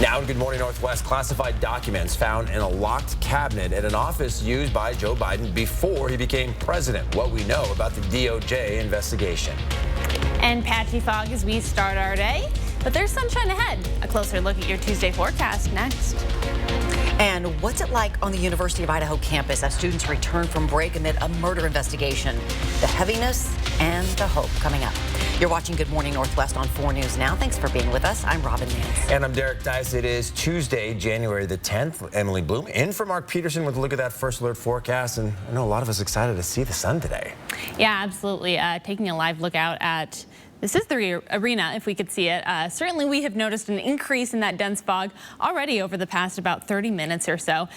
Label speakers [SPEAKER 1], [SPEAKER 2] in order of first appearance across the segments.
[SPEAKER 1] Now in Good Morning Northwest, classified documents found in a locked cabinet at an office used by Joe Biden before he became president. What we know about the DOJ investigation.
[SPEAKER 2] And patchy fog as we start our day, but there's sunshine ahead. A closer look at your Tuesday forecast next.
[SPEAKER 3] And what's it like on the University of Idaho campus as students return from break amid a murder investigation? The heaviness and the hope coming up. You're watching Good Morning Northwest on 4 News Now. Thanks for being with us. I'm Robin Nance.
[SPEAKER 1] And I'm Derek Dice. It is Tuesday, January the 10th. Emily Bloom in for Mark Peterson with a look at that first alert forecast. And I know a lot of us excited to see the sun today.
[SPEAKER 2] Yeah, absolutely. Taking a live look out at this is the arena, if we could see it. Certainly we have noticed an increase in that dense fog already over the past about 30 minutes or so.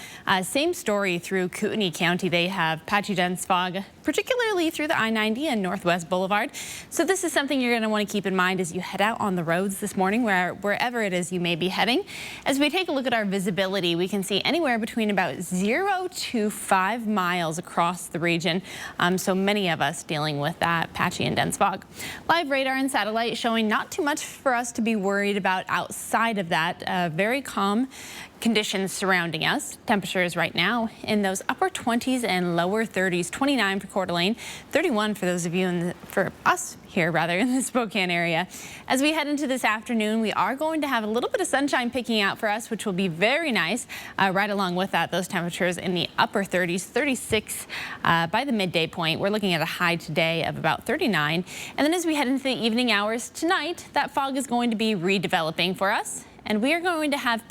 [SPEAKER 2] Same story through Kootenai County. They have patchy dense fog, particularly through the I-90 and Northwest Boulevard. So this is something you're going to want to keep in mind as you head out on the roads this morning, wherever it is you may be heading. As we take a look at our visibility, we can see anywhere between about 0 to 5 miles across the region. So many of us dealing with that patchy and dense fog. Live radar and satellite showing not too much for us to be worried about outside of that. Very calm conditions surrounding us. Temperatures right now in those upper 20s and lower 30s, 29 for Coeur d'Alene, 31 for those of you for us here rather in the Spokane area. As we head into this afternoon, we are going to have a little bit of sunshine picking out for us, which will be very nice. Right along with that, those temperatures in the upper 30s, 36 by the midday point. We're looking at a high today of about 39. And then as we head into the evening hours tonight, that fog is going to be redeveloping for us. And we are going to have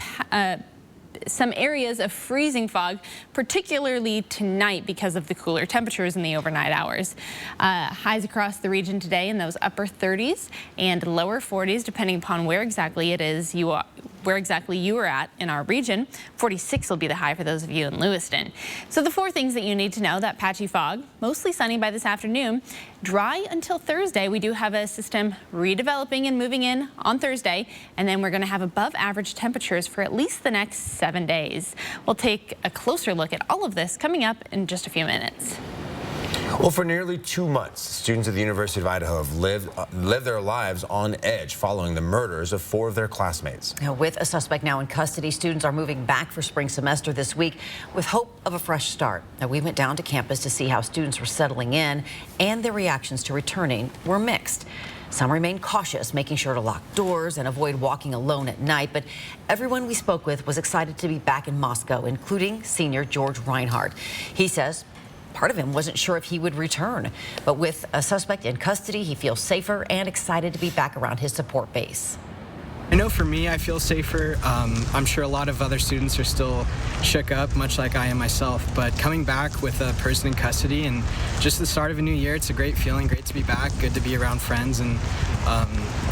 [SPEAKER 2] some areas of freezing fog, particularly tonight because of the cooler temperatures in the overnight hours. Highs across the region today in those upper 30s and lower 40s, depending upon where exactly it is you are at in our region. 46 will be the high for those of you in Lewiston. So the 4 things that you need to know: that patchy fog, mostly sunny by this afternoon, dry until Thursday. We do have a system redeveloping and moving in on Thursday, and then we're going to have above average temperatures for at least the next 7 days. We'll take a closer look at all of this coming up in just a few minutes.
[SPEAKER 1] Well, for nearly 2 months, students at the University of Idaho have lived their lives on edge following the murders of 4 of their classmates.
[SPEAKER 3] Now, with a suspect now in custody, students are moving back for spring semester this week with hope of a fresh start. Now, we went down to campus to see how students were settling in, and their reactions to returning were mixed. Some remain cautious, making sure to lock doors and avoid walking alone at night. But everyone we spoke with was excited to be back in Moscow, including senior George Reinhardt. He says part of him wasn't sure if he would return. But with a suspect in custody, he feels safer and excited to be back around his support base.
[SPEAKER 4] I know for me, I feel safer. I'm sure a lot of other students are still shook up, much like I am myself. But coming back with a person in custody and just the start of a new year, it's a great feeling, great to be back, good to be around friends, and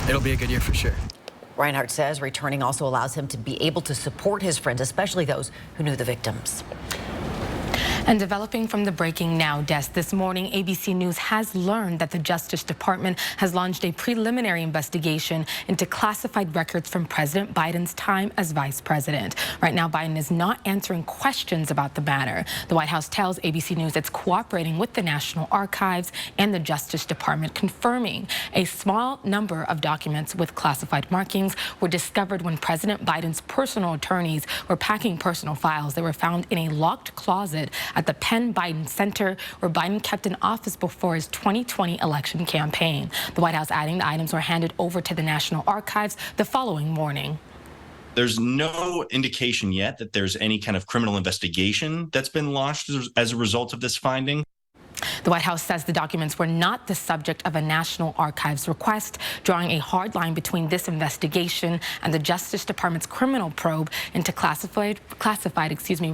[SPEAKER 4] it'll be a good year for sure.
[SPEAKER 3] Reinhardt says returning also allows him to be able to support his friends, especially those who knew the victims.
[SPEAKER 5] And developing from the Breaking Now desk this morning, ABC News has learned that the Justice Department has launched a preliminary investigation into classified records from President Biden's time as vice president. Right now, Biden is not answering questions about the matter. The White House tells ABC News it's cooperating with the National Archives and the Justice Department, confirming a small number of documents with classified markings were discovered when President Biden's personal attorneys were packing personal files. They were found in a locked closet at the Penn Biden Center, where Biden kept an office before his 2020 election campaign. The White House adding the items were handed over to the National Archives the following morning.
[SPEAKER 6] There's no indication yet that there's any kind of criminal investigation that's been launched as a result of this finding.
[SPEAKER 5] The White House says the documents were not the subject of a National Archives request, drawing a hard line between this investigation and the Justice Department's criminal probe into classified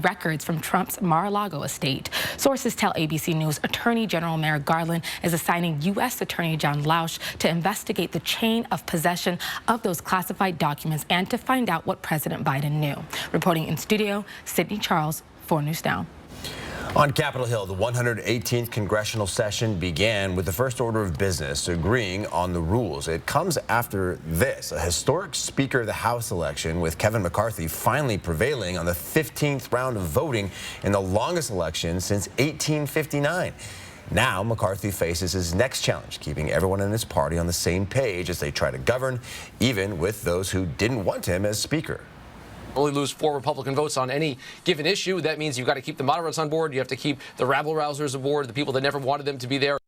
[SPEAKER 5] records from Trump's Mar-a-Lago estate. Sources tell ABC News Attorney General Merrick Garland is assigning U.S. Attorney John Lausch to investigate the chain of possession of those classified documents and to find out what President Biden knew. Reporting in studio, Sydney Charles, 4 News Now.
[SPEAKER 1] On Capitol Hill, the 118th congressional session began with the first order of business agreeing on the rules. It comes after this, a historic Speaker of the House election, with Kevin McCarthy finally prevailing on the 15th round of voting in the longest election since 1859. Now McCarthy faces his next challenge, keeping everyone in his party on the same page as they try to govern, even with those who didn't want him as Speaker.
[SPEAKER 7] only lose 4 Republican votes on any given issue. That means you've got to keep the moderates on board. You have to keep the rabble-rousers aboard, the people that never wanted them to be there.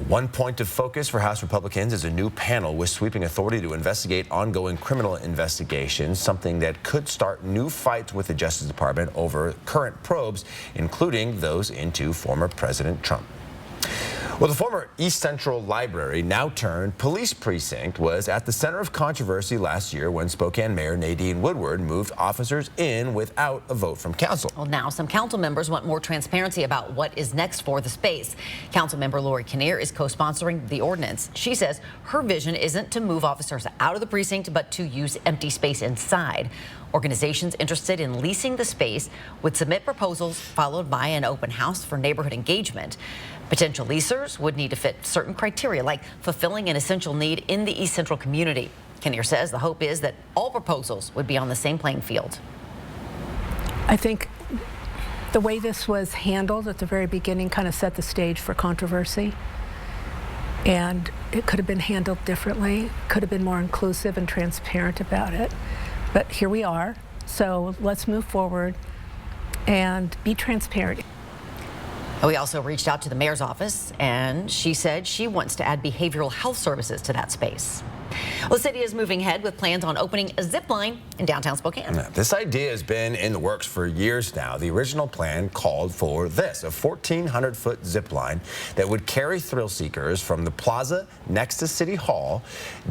[SPEAKER 1] One point of focus for House Republicans is a new panel with sweeping authority to investigate ongoing criminal investigations, something that could start new fights with the Justice Department over current probes, including those into former President Trump. Well, the former East Central Library, now turned police precinct, was at the center of controversy last year when Spokane Mayor Nadine Woodward moved officers in without a vote from council.
[SPEAKER 3] Well, now some council members want more transparency about what is next for the space. Councilmember Lori Kinnear is co-sponsoring the ordinance. She says her vision isn't to move officers out of the precinct, but to use empty space inside. Organizations interested in leasing the space would submit proposals followed by an open house for neighborhood engagement. Potential leasers would need to fit certain criteria, like fulfilling an essential need in the East Central community. Kinnear says the hope is that all proposals would be on the same playing field.
[SPEAKER 8] I think the way this was handled at the very beginning kind of set the stage for controversy. And it could have been handled differently, could have been more inclusive and transparent about it. But here we are, so let's move forward and be transparent.
[SPEAKER 3] We also reached out to the mayor's office, and she said she wants to add behavioral health services to that space. Well, the city is moving ahead with plans on opening a zip line in downtown Spokane.
[SPEAKER 1] This idea has been in the works for years now. The original plan called for this, a 1,400-foot zip line that would carry thrill seekers from the plaza next to City Hall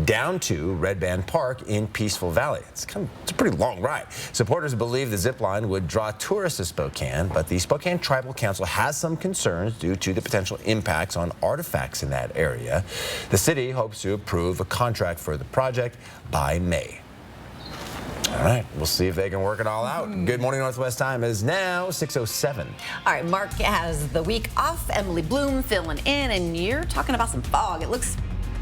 [SPEAKER 1] down to Red Band Park in Peaceful Valley. It's a pretty long ride. Supporters believe the zip line would draw tourists to Spokane, but the Spokane Tribal Council has some concerns due to the potential impacts on artifacts in that area. The city hopes to approve a contract for the project by May. All right, we'll see if they can work it all out. Good Morning Northwest time is now 6:07.
[SPEAKER 3] All right, Mark has the week off. Emily Bloom filling in, and you're talking about some fog. It looks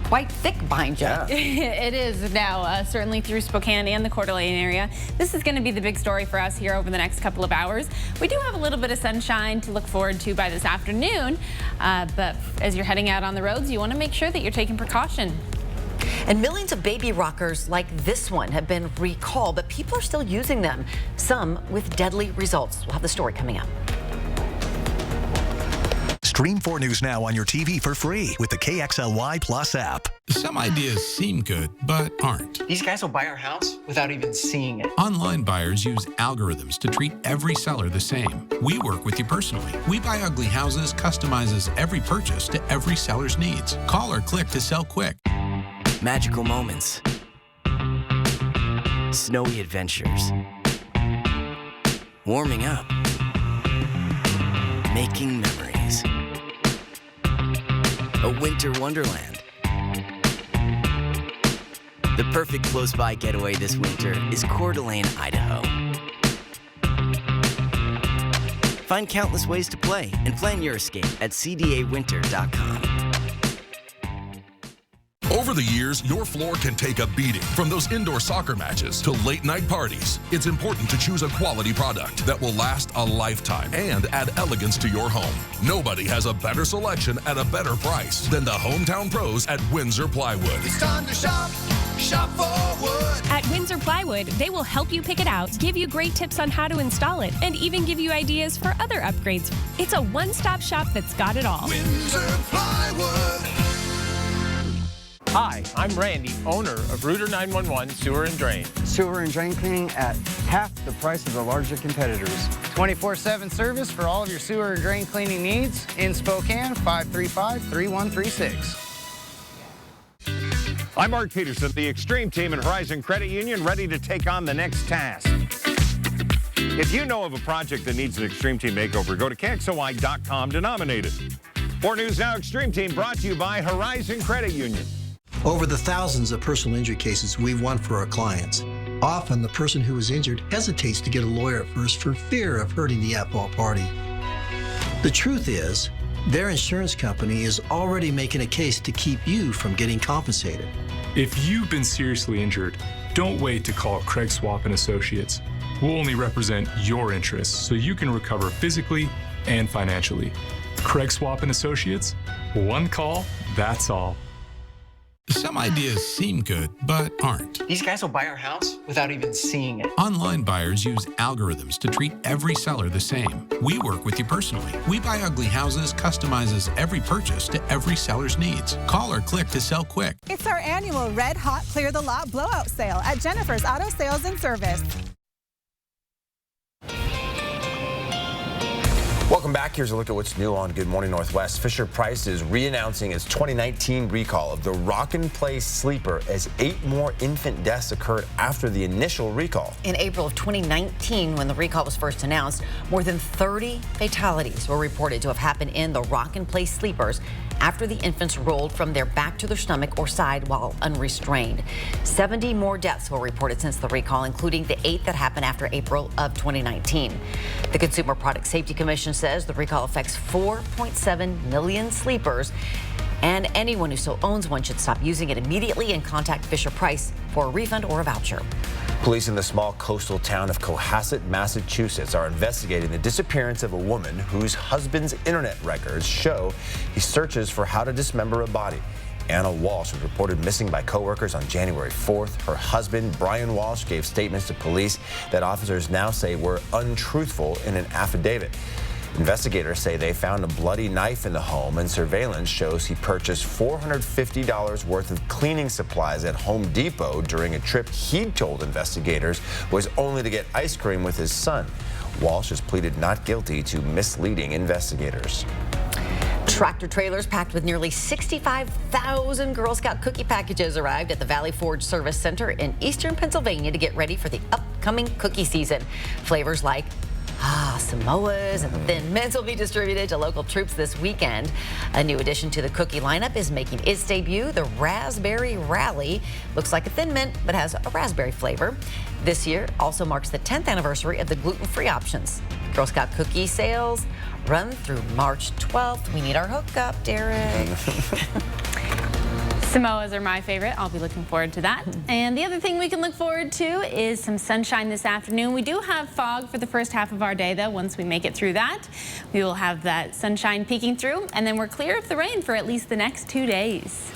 [SPEAKER 3] quite thick behind you.
[SPEAKER 1] Yeah.
[SPEAKER 2] It is now, certainly through Spokane and the Coeur d'Alene area. This is going to be the big story for us here over the next couple of hours. We do have a little bit of sunshine to look forward to by this afternoon, but as you're heading out on the roads, you want to make sure that you're taking precaution.
[SPEAKER 3] And millions of baby rockers like this one have been recalled, but people are still using them, some with deadly results. We'll have the story coming up.
[SPEAKER 9] Stream 4 News now on your TV for free with the KXLY Plus app.
[SPEAKER 10] Some ideas seem good, but aren't.
[SPEAKER 11] These guys will buy our house without even seeing it.
[SPEAKER 10] Online buyers use algorithms to treat every seller the same. We work with you personally. We Buy Ugly Houses customizes every purchase to every seller's needs. Call or click to sell quick.
[SPEAKER 12] Magical moments, snowy adventures, warming up, making memories, a winter wonderland. The perfect close-by getaway this winter is Coeur d'Alene, Idaho. Find countless ways to play and plan your escape at cdawinter.com.
[SPEAKER 13] Over the years, your floor can take a beating. From those indoor soccer matches to late-night parties, it's important to choose a quality product that will last a lifetime and add elegance to your home. Nobody has a better selection at a better price than the hometown pros at Windsor Plywood.
[SPEAKER 14] It's time to shop for wood. At Windsor Plywood, they will help you pick it out, give you great tips on how to install it, and even give you ideas for other upgrades. It's a one-stop shop that's got it all.
[SPEAKER 15] Windsor Plywood.
[SPEAKER 16] Hi, I'm Randy, owner of Rooter 911 Sewer and Drain.
[SPEAKER 17] Sewer and drain cleaning at half the price of the larger competitors.
[SPEAKER 18] 24/7 service for all of your sewer and drain cleaning needs in Spokane, 535-3136.
[SPEAKER 19] I'm Mark Peterson, the Extreme Team at Horizon Credit Union, ready to take on the next task. If you know of a project that needs an Extreme Team makeover, go to KXLY.com to nominate it. 4 News Now Extreme Team brought to you by Horizon Credit Union.
[SPEAKER 20] Over the thousands of personal injury cases we've won for our clients, often the person who is injured hesitates to get a lawyer at first for fear of hurting the at-fault party. The truth is, their insurance company is already making a case to keep you from getting compensated.
[SPEAKER 21] If you've been seriously injured, don't wait to call Craig Swap & Associates. We'll only represent your interests so you can recover physically and financially. Craig Swap & Associates, one call, that's all.
[SPEAKER 10] Some ideas seem good, but aren't.
[SPEAKER 11] These guys will buy our house without even seeing it.
[SPEAKER 10] Online buyers use algorithms to treat every seller the same. We work with you personally. We Buy Ugly Houses customizes every purchase to every seller's needs. Call or click to sell quick.
[SPEAKER 4] It's our annual Red Hot Clear the Lot blowout sale at Jennifer's Auto Sales and Service.
[SPEAKER 1] Welcome back. Here's a look at what's new on Good Morning Northwest. Fisher-Price is re-announcing its 2019 recall of the Rockin' Place sleeper as 8 more infant deaths occurred after the initial recall.
[SPEAKER 3] In April of 2019, when the recall was first announced, more than 30 fatalities were reported to have happened in the Rockin' Place sleepers after the infants rolled from their back to their stomach or side while unrestrained. 70 more deaths were reported since the recall, including the 8 that happened after April of 2019. The Consumer Product Safety Commission says the recall affects 4.7 million sleepers, and anyone who still owns one should stop using it immediately and contact Fisher-Price for a refund or a voucher.
[SPEAKER 1] Police in the small coastal town of Cohasset, Massachusetts are investigating the disappearance of a woman whose husband's internet records show he searches for how to dismember a body. Anna Walsh was reported missing by coworkers on January 4th. Her husband, Brian Walsh, gave statements to police that officers now say were untruthful in an affidavit. Investigators say they found a bloody knife in the home, and surveillance shows he purchased $450 worth of cleaning supplies at Home Depot during a trip he'd told investigators was only to get ice cream with his son. Walsh has pleaded not guilty to misleading investigators.
[SPEAKER 3] Tractor trailers packed with nearly 65,000 Girl Scout cookie packages arrived at the Valley Forge Service Center in eastern Pennsylvania to get ready for the upcoming cookie season. Flavors like Samoas and Thin Mints will be distributed to local troops this weekend. A new addition to the cookie lineup is making its debut. The Raspberry Rally looks like a Thin Mint but has a raspberry flavor. This year also marks the 10th anniversary of the gluten-free options. Girl Scout cookie sales run through March 12th. We need our hookup, Derek.
[SPEAKER 2] Samoas are my favorite. I'll be looking forward to that. And the other thing we can look forward to is some sunshine this afternoon. We do have fog for the first half of our day, though. Once we make it through that, we will have that sunshine peeking through, and then we're clear of the rain for at least the next 2 days.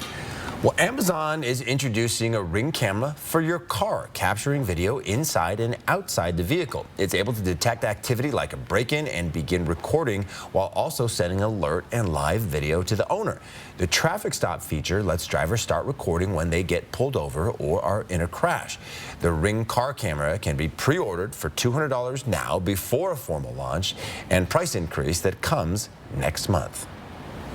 [SPEAKER 1] Well, Amazon is introducing a Ring camera for your car, capturing video inside and outside the vehicle. It's able to detect activity like a break-in and begin recording while also sending alert and live video to the owner. The traffic stop feature lets drivers start recording when they get pulled over or are in a crash. The Ring car camera can be pre-ordered for $200 now before a formal launch, and price increase that comes next month.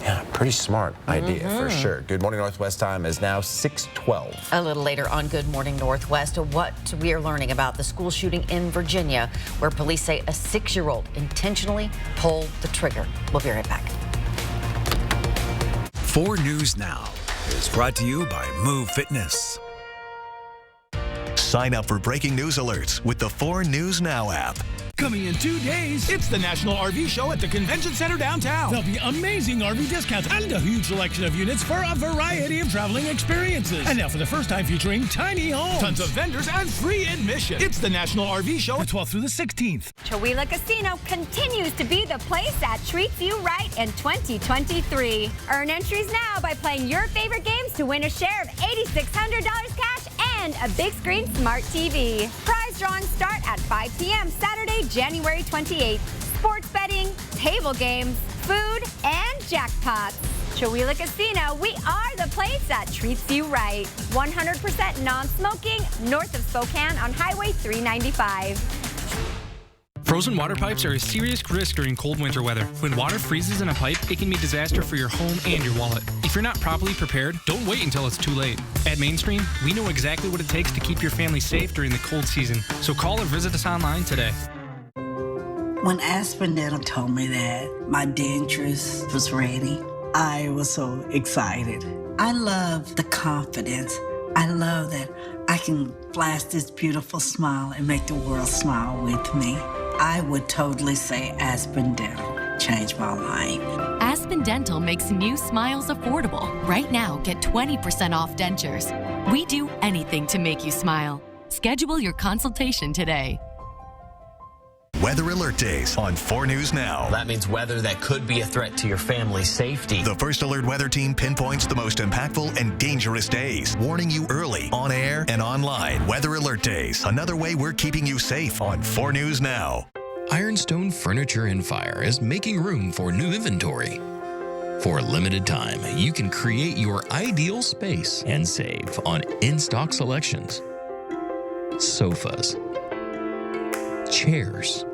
[SPEAKER 1] Yeah, pretty smart idea for sure. Good Morning Northwest time is now 6:12.
[SPEAKER 3] A little later on Good Morning Northwest, what we are learning about the school shooting in Virginia, where police say a 6-year-old intentionally pulled the trigger. We'll be right back.
[SPEAKER 9] 4 News Now is brought to you by Move Fitness. Sign up for breaking news alerts with the 4 News Now app.
[SPEAKER 22] Coming in 2 days, it's the National RV Show at the Convention Center downtown. There'll be amazing RV discounts and a huge selection of units for a variety of traveling experiences. And now for the first time featuring tiny homes, tons of vendors, and free admission. It's the National RV Show the 12th through the 16th.
[SPEAKER 23] Chowila Casino continues to be the place that treats you right in 2023. Earn entries now by playing your favorite games to win a share of $8,600 cash and a big screen smart TV. Prize drawings start at 5 p.m. Saturday, January 28th. Sports betting, table games, food, and jackpots. Chowila Casino, we are the place that treats you right. 100% non-smoking, north of Spokane on Highway 395.
[SPEAKER 24] Frozen water pipes are a serious risk during cold winter weather. When water freezes in a pipe, it can be a disaster for your home and your wallet. If you're not properly prepared, don't wait until it's too late. At Mainstream, we know exactly what it takes to keep your family safe during the cold season. So call or visit us online today.
[SPEAKER 25] When Aspen Dental told me that my dentures was ready, I was so excited. I love the confidence. I love that I can flash this beautiful smile and make the world smile with me. I would totally say Aspen Dental changed my life.
[SPEAKER 26] Aspen Dental makes new smiles affordable. Right now, get 20% off dentures. We do anything to make you smile. Schedule your consultation today.
[SPEAKER 9] Weather Alert Days on 4 News Now.
[SPEAKER 5] That means weather that could be a threat to your family's safety.
[SPEAKER 9] The First Alert Weather Team pinpoints the most impactful and dangerous days, warning you early, on air and online. Weather Alert Days, another way we're keeping you safe on 4 News Now.
[SPEAKER 6] Ironstone Furniture and Fire is making room for new inventory. For a limited time, you can create your ideal space and save on in-stock selections. Sofas, chairs,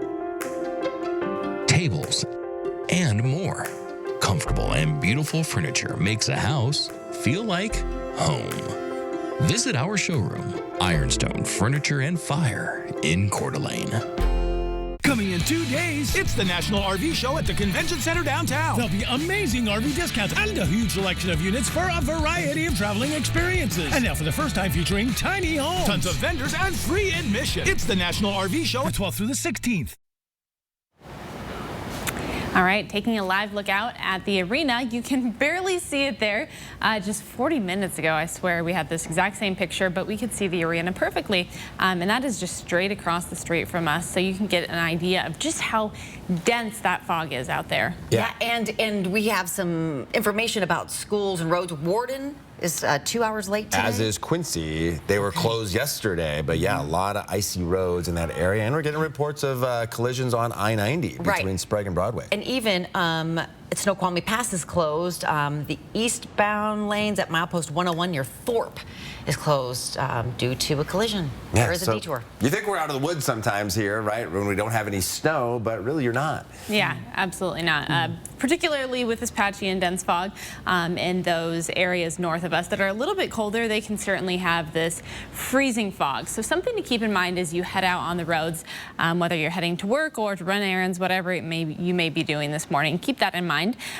[SPEAKER 6] tables, and more. Comfortable and beautiful furniture makes a house feel like home. Visit our showroom, Ironstone Furniture and Fire in Coeur d'Alene.
[SPEAKER 22] Coming in 2 days, it's the National RV Show at the Convention Center downtown. There'll be amazing RV discounts and a huge selection of units for a variety of traveling experiences. And now for the first time featuring tiny homes, tons of vendors, and free admission. It's the National RV Show the 12th through the 16th.
[SPEAKER 2] All right, taking a live look out at the arena. You can barely see it there. Just 40 minutes ago, I swear, we had this exact same picture, but we could see the arena perfectly. And that is just straight across the street from us, so you can get an idea of just how dense that fog is out there.
[SPEAKER 3] Yeah, and we have some information about schools and roads. Warden is 2 hours late today.
[SPEAKER 1] As is Quincy. They were closed yesterday, but yeah, a lot of icy roads in that area. And we're getting reports of collisions on I-90 between Sprague and Broadway.
[SPEAKER 3] And even Snoqualmie Pass is closed. The eastbound lanes at milepost 101 near Thorpe is closed due to a collision.
[SPEAKER 1] Yeah,
[SPEAKER 3] there is a detour.
[SPEAKER 1] You think we're out of the woods sometimes here, right, when we don't have any snow, but really you're not.
[SPEAKER 2] Yeah, absolutely not. Particularly with this patchy and dense fog in those areas north of us that are a little bit colder, they can certainly have this freezing fog. So something to keep in mind as you head out on the roads, whether you're heading to work or to run errands, whatever you may be doing this morning. Keep that in mind.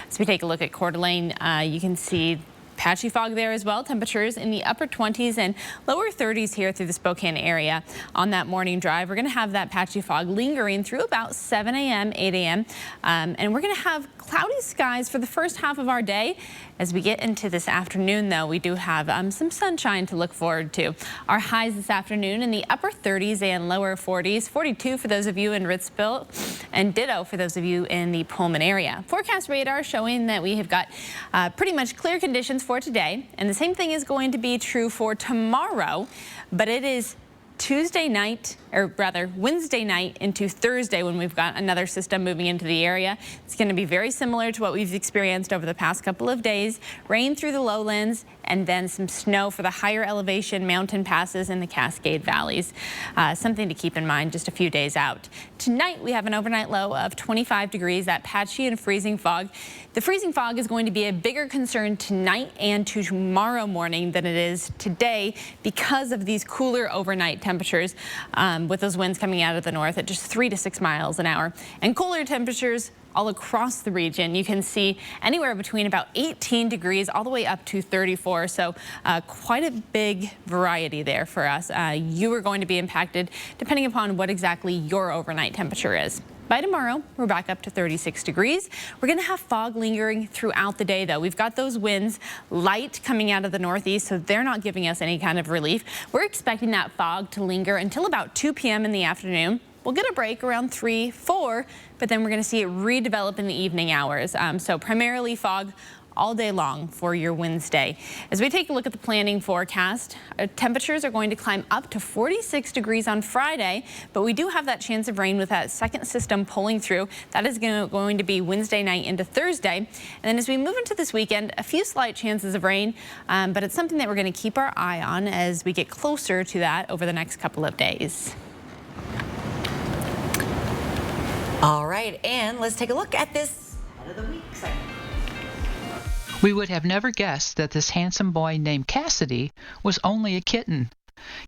[SPEAKER 2] As we take a look at Coeur d'Alene, you can see patchy fog there as well. Temperatures in the upper 20s and lower 30s here through the Spokane area. On that morning drive, we're going to have that patchy fog lingering through about 7 a.m., 8 a.m. And we're going to have cloudy skies for the first half of our day. As we get into this afternoon, though, we do have some sunshine to look forward to. Our highs this afternoon in the upper 30s and lower 40s, 42 for those of you in Ritzville, and ditto for those of you in the Pullman area. Forecast radar showing that we have got pretty much clear conditions for today, and the same thing is going to be true for tomorrow, but it is Tuesday night, or rather Wednesday night into Thursday when we've got another system moving into the area. It's going to be very similar to what we've experienced over the past couple of days. Rain through the lowlands and then some snow for the higher elevation mountain passes in the Cascade Valleys. Something to keep in mind just a few days out. Tonight we have an overnight low of 25 degrees, that patchy and freezing fog. The freezing fog is going to be a bigger concern tonight and tomorrow morning than it is today because of these cooler overnight temperatures with those winds coming out of the north at just 3 to 6 miles an hour. And cooler temperatures all across the region. You can see anywhere between about 18 degrees all the way up to 34. So quite a big variety there for us. You are going to be impacted depending upon what exactly your overnight temperature is. By tomorrow, we're back up to 36 degrees. We're going to have fog lingering throughout the day, though. We've got those winds light coming out of the northeast, so they're not giving us any kind of relief. We're expecting that fog to linger until about 2 p.m. in the afternoon. We'll get a break around 3, 4, but then we're going to see it redevelop in the evening hours. So primarily fog all day long for your Wednesday. As we take a look at the planning forecast, temperatures are going to climb up to 46 degrees on Friday, but we do have that chance of rain with that second system pulling through. That is going to be Wednesday night into Thursday. And then as we move into this weekend, a few slight chances of rain, but it's something that we're going to keep our eye on as we get closer to that over the next couple of days.
[SPEAKER 3] All right, and let's take a look at this head of the week segment.
[SPEAKER 7] We would have never guessed that this handsome boy named Cassidy was only a kitten.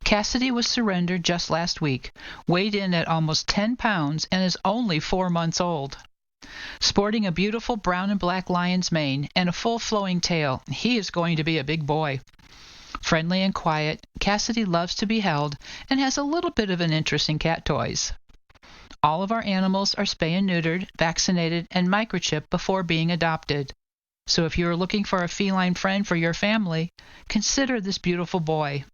[SPEAKER 7] Cassidy was surrendered just last week, weighed in at almost 10 pounds, and is only 4 months old. Sporting a beautiful brown and black lion's mane and a full flowing tail, he is going to be a big boy. Friendly and quiet, Cassidy loves to be held and has a little bit of an interest in cat toys. All of our animals are spay and neutered, vaccinated, and microchipped before being adopted. So if you are looking for a feline friend for your family, consider this beautiful boy.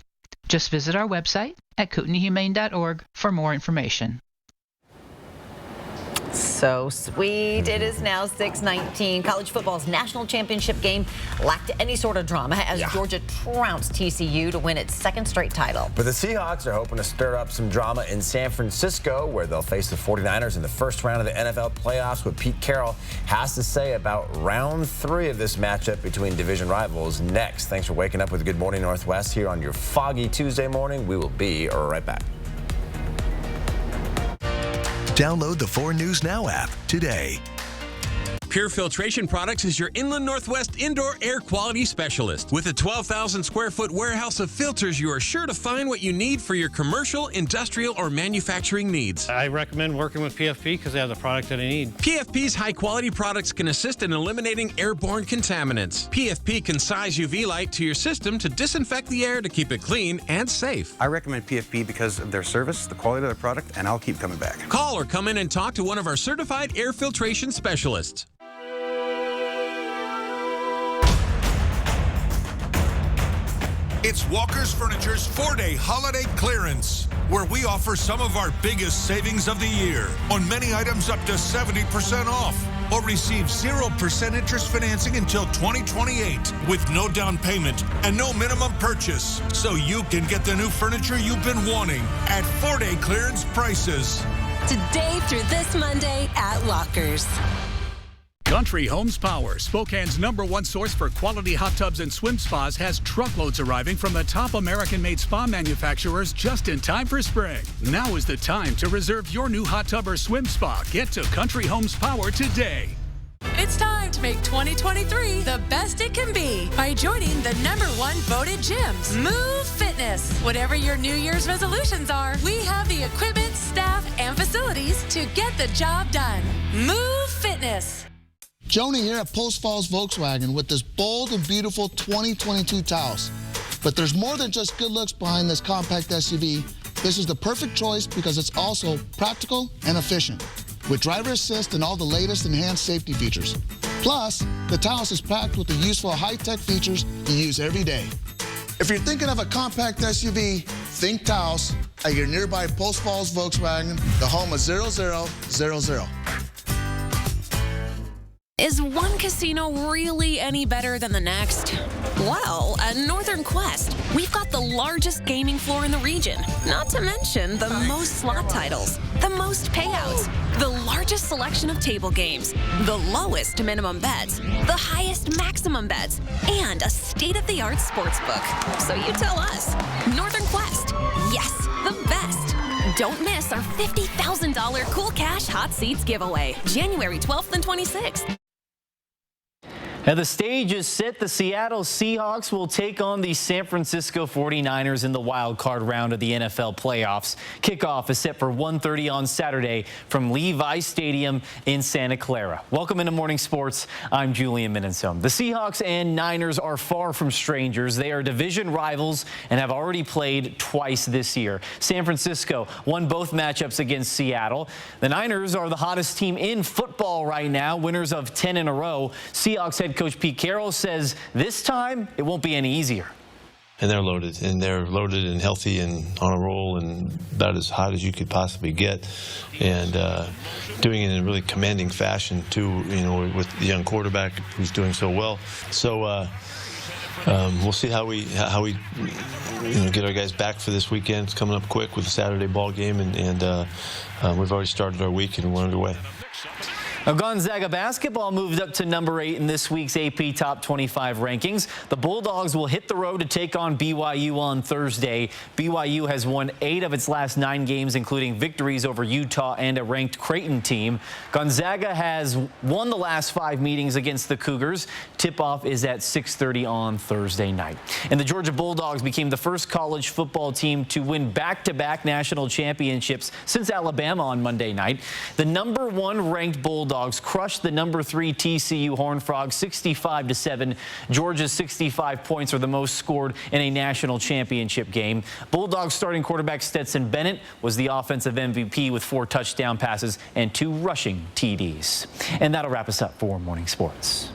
[SPEAKER 7] Just visit our website at kootenaihumane.org for more information.
[SPEAKER 3] So sweet. It is now 6:19. College football's national championship game lacked any sort of drama as Georgia trounced TCU to win its second straight title.
[SPEAKER 1] But the Seahawks are hoping to stir up some drama in San Francisco, where they'll face the 49ers in the first round of the NFL playoffs. What Pete Carroll has to say about round 3 of this matchup between division rivals next. Thanks for waking up with Good Morning Northwest here on your foggy Tuesday morning. We will be right back.
[SPEAKER 9] Download the 4 News Now app today.
[SPEAKER 8] Pure Filtration Products is your Inland Northwest indoor air quality specialist. With a 12,000 square foot warehouse of filters, you are sure to find what you need for your commercial, industrial, or manufacturing needs.
[SPEAKER 12] I recommend working with PFP because they have the product that I need.
[SPEAKER 8] PFP's high quality products can assist in eliminating airborne contaminants. PFP can size UV light to your system to disinfect the air to keep it clean and safe.
[SPEAKER 13] I recommend PFP because of their service, the quality of their product, and I'll keep coming back.
[SPEAKER 8] Call or come in and talk to one of our certified air filtration specialists.
[SPEAKER 14] It's Walker's Furniture's 4-day holiday clearance, where we offer some of our biggest savings of the year on many items up to 70% off, or receive 0% interest financing until 2028 with no down payment and no minimum purchase, so you can get the new furniture you've been wanting at 4-day clearance prices.
[SPEAKER 15] Today through this Monday at Walker's.
[SPEAKER 22] Country Homes Power, Spokane's #1 source for quality hot tubs and swim spas, has truckloads arriving from the top American-made spa manufacturers just in time for spring. Now is the time to reserve your new hot tub or swim spa. Get to Country Homes Power today.
[SPEAKER 15] It's time to make 2023 the best it can be by joining the #1 voted gyms, Move Fitness. Whatever your New Year's resolutions are, we have the equipment, staff, and facilities to get the job done. Move Fitness.
[SPEAKER 16] Joni here at Post Falls Volkswagen with this bold and beautiful 2022 Taos. But there's more than just good looks behind this compact SUV. This is the perfect choice because it's also practical and efficient, with driver assist and all the latest enhanced safety features. Plus, the Taos is packed with the useful high-tech features you use every day. If you're thinking of a compact SUV, think Taos at your nearby Post Falls Volkswagen, the home of 0000.
[SPEAKER 15] Is one casino really any better than the next? Well, at Northern Quest, we've got the largest gaming floor in the region, not to mention the most slot titles, the most payouts, the largest selection of table games, the lowest minimum bets, the highest maximum bets, and a state-of-the-art sports book. So you tell us. Northern Quest, yes, the best. Don't miss our $50,000 Cool Cash Hot Seats giveaway, January 12th and 26th.
[SPEAKER 27] Now the stage is set. The Seattle Seahawks will take on the San Francisco 49ers in the wild card round of the NFL playoffs. Kickoff is set for 1:30 on Saturday from Levi Stadium in Santa Clara. Welcome into Morning Sports. I'm Julian Minnesome. The Seahawks and Niners are far from strangers. They are division rivals and have already played twice this year. San Francisco won both matchups against Seattle. The Niners are the hottest team in football right now, winners of 10 in a row. Seahawks head coach Pete Carroll says this time it won't be any easier.
[SPEAKER 28] And they're loaded and healthy and on a roll and about as hot as you could possibly get, and doing it in a really commanding fashion too, you know, with the young quarterback who's doing so well. So we'll see how we get our guys back for this weekend. It's coming up quick with the Saturday ball game, and we've already started our week and we're underway.
[SPEAKER 27] Now, Gonzaga basketball moved up to number 8 in this week's AP Top 25 rankings. The Bulldogs will hit the road to take on BYU on Thursday. BYU has won 8 of its last 9 games, including victories over Utah and a ranked Creighton team. Gonzaga has won the last 5 meetings against the Cougars. Tip-off is at 6:30 on Thursday night. And the Georgia Bulldogs became the first college football team to win back-to-back national championships since Alabama on Monday night. The number 1 ranked Bulldogs crushed the number 3 TCU Horned Frogs 65-7. Georgia's 65 points are the most scored in a national championship game. Bulldogs starting quarterback Stetson Bennett was the offensive MVP with 4 touchdown passes and 2 rushing TDs. And that'll wrap us up for Morning Sports.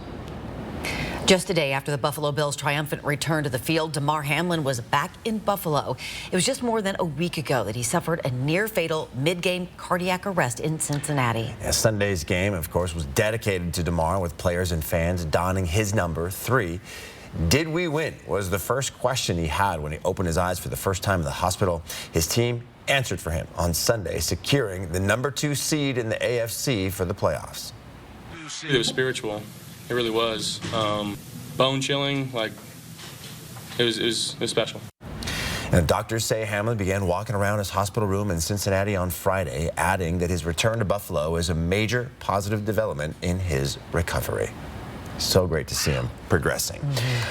[SPEAKER 3] Just a day after the Buffalo Bills' triumphant return to the field, Damar Hamlin was back in Buffalo. It was just more than a week ago that he suffered a near-fatal mid-game cardiac arrest in Cincinnati.
[SPEAKER 1] Sunday's game, of course, was dedicated to Damar, with players and fans donning his number 3. Did we win? Was the first question he had when he opened his eyes for the first time in the hospital. His team answered for him on Sunday, securing the number 2 seed in the AFC for the playoffs.
[SPEAKER 4] It was spiritual. It really was. Bone chilling, like it was special.
[SPEAKER 1] And doctors say Hamlin began walking around his hospital room in Cincinnati on Friday, adding that his return to Buffalo is a major positive development in his recovery. So great to see him progressing.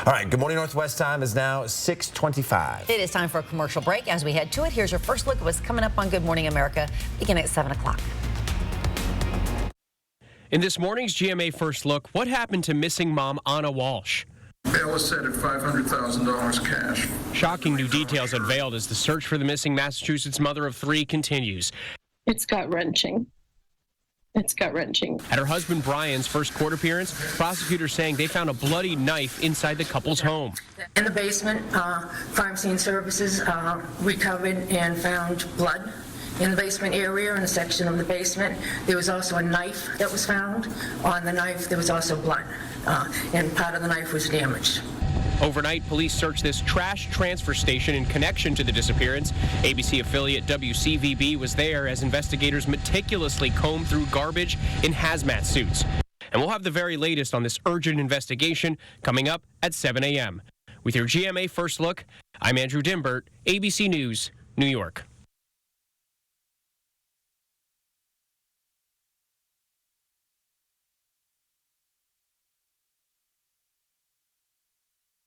[SPEAKER 1] All right, Good Morning Northwest time is now 6:25.
[SPEAKER 3] It is time for a commercial break. As we head to it, here's your first look at what's coming up on Good Morning America, beginning at 7 o'clock.
[SPEAKER 10] In this morning's GMA First Look, what happened to missing mom Anna Walsh?
[SPEAKER 11] Bail was set at $500,000 cash.
[SPEAKER 10] Shocking new details unveiled as the search for the missing Massachusetts mother of 3 continues.
[SPEAKER 17] It's gut-wrenching. It's gut-wrenching.
[SPEAKER 10] At her husband Brian's first court appearance, prosecutors saying they found a bloody knife inside the couple's home.
[SPEAKER 17] In the basement, crime scene services recovered and found blood. In the basement area, in a section of the basement, there was also a knife that was found. On the knife, there was also blood, and part of the knife was damaged.
[SPEAKER 10] Overnight, police searched this trash transfer station in connection to the disappearance. ABC affiliate WCVB was there as investigators meticulously combed through garbage in hazmat suits. And we'll have the very latest on this urgent investigation coming up at 7 a.m. With your GMA First Look, I'm Andrew Dimbert, ABC News, New York.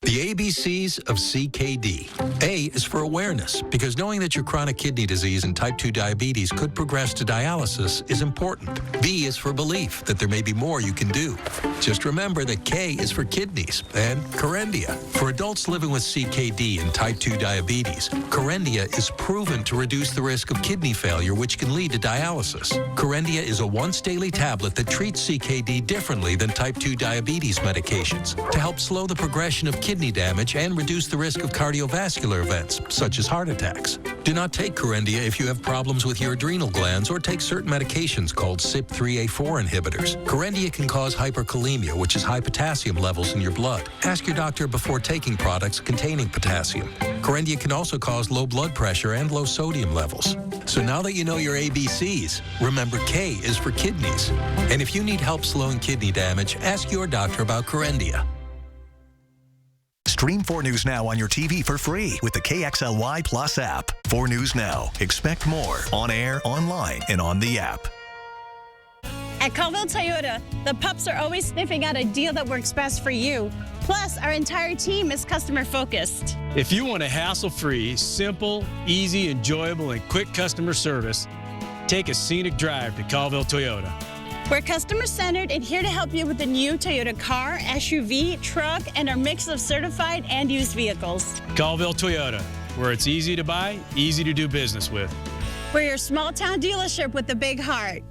[SPEAKER 18] The ABCs of CKD. A is for awareness, because knowing that your chronic kidney disease and type 2 diabetes could progress to dialysis is important. B is for belief that there may be more you can do. Just remember that K is for kidneys and Kerendia. For adults living with CKD and type 2 diabetes, Kerendia is proven to reduce the risk of kidney failure, which can lead to dialysis. Kerendia is a once-daily tablet that treats CKD differently than type 2 diabetes medications to help slow the progression of kidney damage and reduce the risk of cardiovascular events, such as heart attacks. Do not take Kerendia if you have problems with your adrenal glands or take certain medications called CYP3A4 inhibitors. Kerendia can cause hyperkalemia, which is high potassium levels in your blood. Ask your doctor before taking products containing potassium. Kerendia can also cause low blood pressure and low sodium levels. So now that you know your ABCs, remember K is for kidneys. And if you need help slowing kidney damage, ask your doctor about Kerendia.
[SPEAKER 9] Stream 4 News Now on your TV for free with the KXLY Plus app. 4 News Now. Expect more on air, online, and on the app.
[SPEAKER 19] At Colville Toyota, the pups are always sniffing out a deal that works best for you. Plus, our entire team is customer focused.
[SPEAKER 22] If you want a hassle-free, simple, easy, enjoyable, and quick customer service, take a scenic drive to Colville Toyota.
[SPEAKER 19] We're customer-centered and here to help you with the new Toyota car, SUV, truck, and our mix of certified and used vehicles.
[SPEAKER 22] Colville Toyota, where it's easy to buy, easy to do business with.
[SPEAKER 19] We're your small-town dealership with a big heart.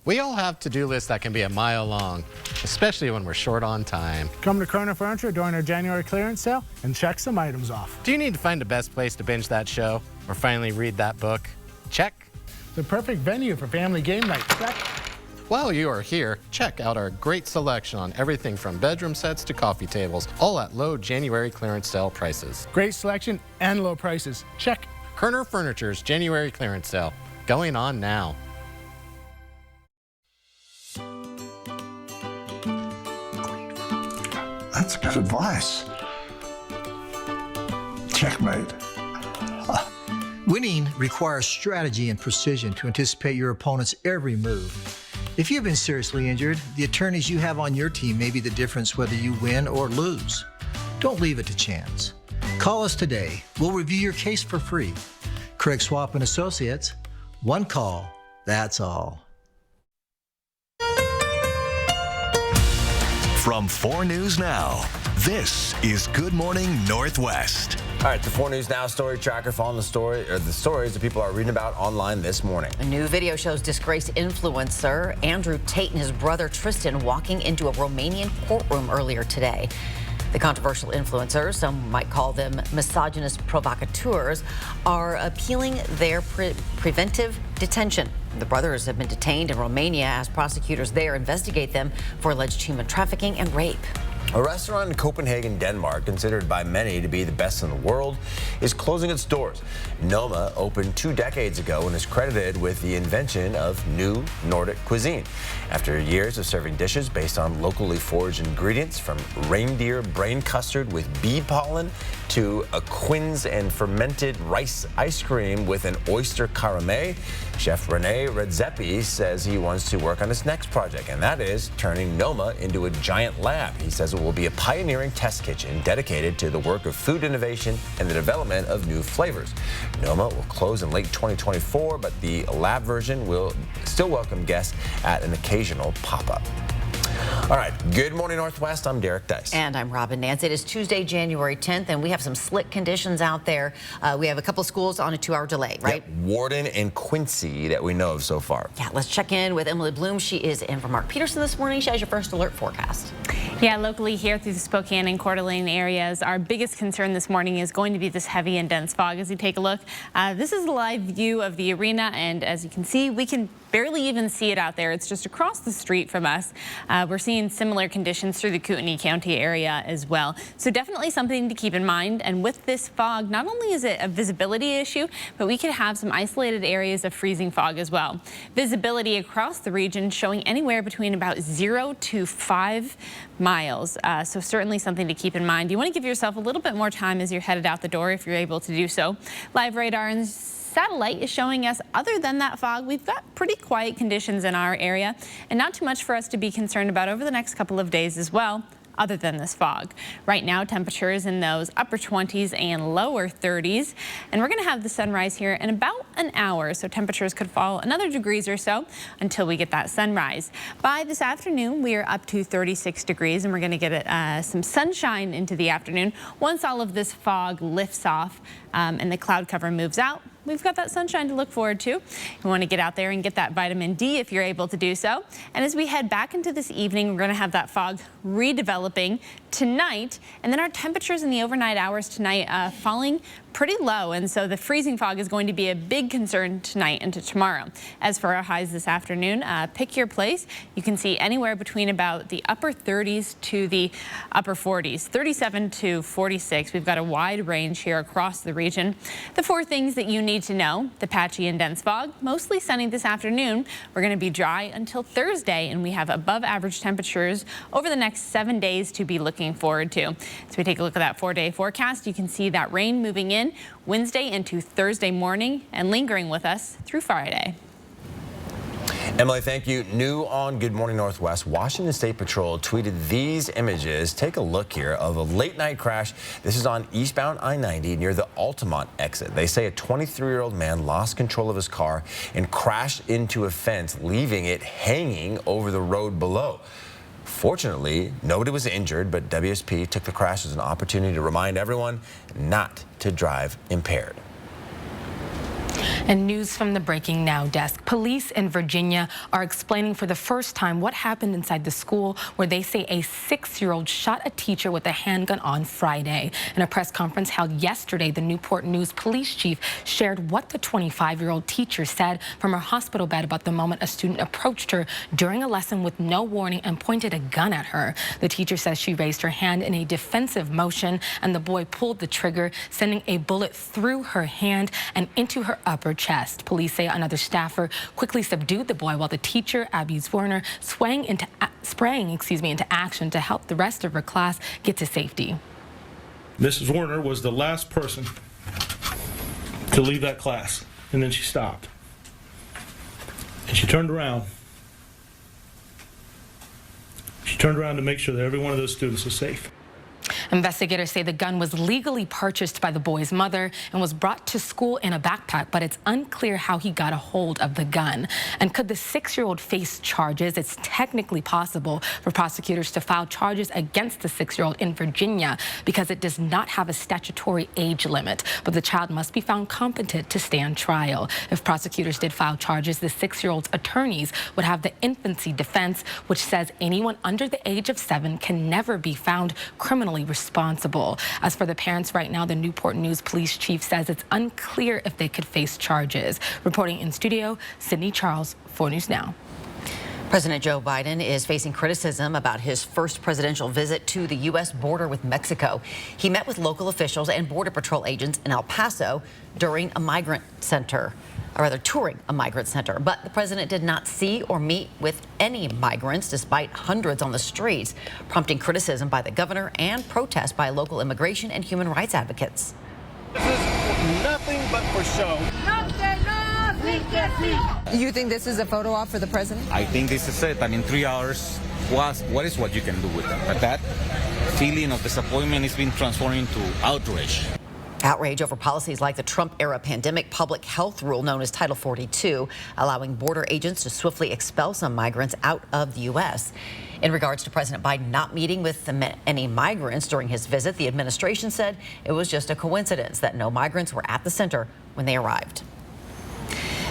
[SPEAKER 20] We all have to-do lists that can be a mile long, especially when we're short on time.
[SPEAKER 21] Come to Kerner Furniture during our January clearance sale and check some items off.
[SPEAKER 20] Do you need to find the best place to binge that show or finally read that book? Check.
[SPEAKER 21] The perfect venue for family game night. Check.
[SPEAKER 20] While you are here, check out our great selection on everything from bedroom sets to coffee tables, all at low January clearance sale prices.
[SPEAKER 21] Great selection and low prices. Check.
[SPEAKER 20] Kerner Furniture's January clearance sale, going on now.
[SPEAKER 29] That's good advice. Checkmate.
[SPEAKER 30] Winning requires strategy and precision to anticipate your opponent's every move. If you've been seriously injured, the attorneys you have on your team may be the difference whether you win or lose. Don't leave it to chance. Call us today. We'll review your case for free. Craig Swap and Associates. One call, that's all.
[SPEAKER 9] From 4 News Now, this is Good Morning Northwest.
[SPEAKER 1] All right, the 4 News Now story tracker following the stories that people are reading about online this morning.
[SPEAKER 3] A new video shows disgraced influencer Andrew Tate and his brother Tristan walking into a Romanian courtroom earlier today. The controversial influencers, some might call them misogynist provocateurs, are appealing their preventive detention. The brothers have been detained in Romania as prosecutors there investigate them for alleged human trafficking and rape.
[SPEAKER 1] A restaurant in Copenhagen, Denmark, considered by many to be the best in the world, is closing its doors. Noma opened 2 decades ago and is credited with the invention of new Nordic cuisine. After years of serving dishes based on locally foraged ingredients, from reindeer brain custard with bee pollen to a quince and fermented rice ice cream with an oyster caramel, Chef Rene Redzepi says he wants to work on his next project, and that is turning Noma into a giant lab. He says it will be a pioneering test kitchen dedicated to the work of food innovation and the development of new flavors. Noma will close in late 2024, but the lab version will still welcome guests at an occasional pop-up. All right, good morning, Northwest. I'm Derek Dice.
[SPEAKER 3] And I'm Robin Nance. It is Tuesday, January 10th, and we have some slick conditions out there. We have a couple of schools on a 2-hour delay, right?
[SPEAKER 1] Yep, Warden and Quincy that we know of so far.
[SPEAKER 3] Yeah, let's check in with Emily Bloom. She is in for Mark Peterson this morning. She has your first alert forecast.
[SPEAKER 2] Yeah, locally here through the Spokane and Coeur d'Alene areas, our biggest concern this morning is going to be this heavy and dense fog. As you take a look, this is a live view of the arena, and as you can see, we can barely even see it out there. It's just across the street from us. We're seeing similar conditions through the Kootenai County area as well. So definitely something to keep in mind. And with this fog, not only is it a visibility issue, but we could have some isolated areas of freezing fog as well. Visibility across the region showing anywhere between about 0 to 5 miles. So certainly something to keep in mind. You want to give yourself a little bit more time as you're headed out the door if you're able to do so. Live radar and satellite is showing us, other than that fog, we've got pretty quiet conditions in our area and not too much for us to be concerned about over the next couple of days as well, other than this fog. Right now, temperatures in those upper 20s and lower 30s. And we're going to have the sunrise here in about an hour, so temperatures could fall another degrees or so until we get that sunrise. By this afternoon, we are up to 36 degrees, and we're going to get some sunshine into the afternoon. Once all of this fog lifts off and the cloud cover moves out, we've got that sunshine to look forward to. You want to get out there and get that vitamin D if you're able to do so. And as we head back into this evening, we're going to have that fog redeveloping tonight. And then our temperatures in the overnight hours tonight falling pretty low. And so the freezing fog is going to be a big concern tonight into tomorrow. As for our highs this afternoon, pick your place. You can see anywhere between about the upper 30s to the upper 40s, 37 to 46. We've got a wide range here across the region. The 4 things that you need to know: the patchy and dense fog, mostly sunny this afternoon. We're going to be dry until Thursday, and we have above average temperatures over the next 7 days to be looking forward to. So we take a look at that 4-day forecast. You can see that rain moving in Wednesday into Thursday morning and lingering with us through Friday.
[SPEAKER 1] Emily, thank you. New on Good Morning Northwest, Washington State Patrol tweeted these images. Take a look here of a late night crash. This is on eastbound I-90 near the Altamont exit. They say a 23-year-old man lost control of his car and crashed into a fence, leaving it hanging over the road below. Fortunately, nobody was injured, but WSP took the crash as an opportunity to remind everyone not to drive impaired.
[SPEAKER 5] And news from the Breaking Now desk. Police in Virginia are explaining for the first time what happened inside the school where they say a 6-year-old shot a teacher with a handgun on Friday. In a press conference held yesterday, the Newport News police chief shared what the 25-year-old teacher said from her hospital bed about the moment a student approached her during a lesson with no warning and pointed a gun at her. The teacher says she raised her hand in a defensive motion, and the boy pulled the trigger, sending a bullet through her hand and into her upper chest. Police say another staffer quickly subdued the boy while the teacher, Abby Zwerner, sprang into action to help the rest of her class get to safety.
[SPEAKER 6] Mrs. Warner was the last person to leave that class, and then she stopped. And she turned around. She turned around to make sure that every one of those students was safe.
[SPEAKER 5] Investigators say the gun was legally purchased by the boy's mother and was brought to school in a backpack, but it's unclear how he got a hold of the gun. And could the 6-year-old face charges? It's technically possible for prosecutors to file charges against the 6-year-old in Virginia because it does not have a statutory age limit, but the child must be found competent to stand trial. If prosecutors did file charges, the 6-year-old's attorneys would have the infancy defense, which says anyone under the age of 7 can never be found criminally responsible. As for the parents right now, the Newport News police chief says it's unclear if they could face charges. Reporting in studio, Sydney Charles, 4 News Now.
[SPEAKER 3] President Joe Biden is facing criticism about his first presidential visit to the U.S. border with Mexico. He met with local officials and Border Patrol agents in El Paso during a migrant center, or rather touring a migrant center. But the president did not see or meet with any migrants, despite hundreds on the streets, prompting criticism by the governor and protest by local immigration and human rights advocates.
[SPEAKER 7] This is nothing but for show.
[SPEAKER 8] You think this is a photo op for the president?
[SPEAKER 7] I think this is it. I mean, 3 hours, what is what you can do with that? But that feeling of disappointment is being transformed into outrage.
[SPEAKER 3] Outrage over policies like the Trump-era pandemic public health rule known as Title 42, allowing border agents to swiftly expel some migrants out of the U.S. In regards to President Biden not meeting with any migrants during his visit, the administration said it was just a coincidence that no migrants were at the center when they arrived.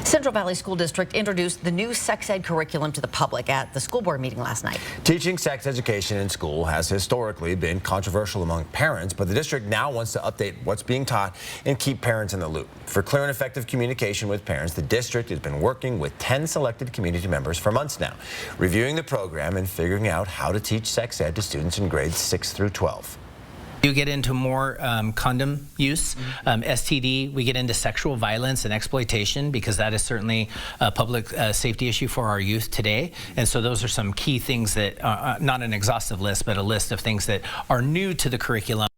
[SPEAKER 3] Central Valley School District introduced the new sex ed curriculum to the public at the school board meeting last night.
[SPEAKER 1] Teaching sex education in school has historically been controversial among parents, but the district now wants to update what's being taught and keep parents in the loop. For clear and effective communication with parents, the district has been working with 10 selected community members for months now, reviewing the program and figuring out how to teach sex ed to students in grades 6 through 12.
[SPEAKER 12] You get into more condom use, STD, we get into sexual violence and exploitation because that is certainly a public safety issue for our youth today. And so those are some key things that are not an exhaustive list, but a list of things that are new to the curriculum.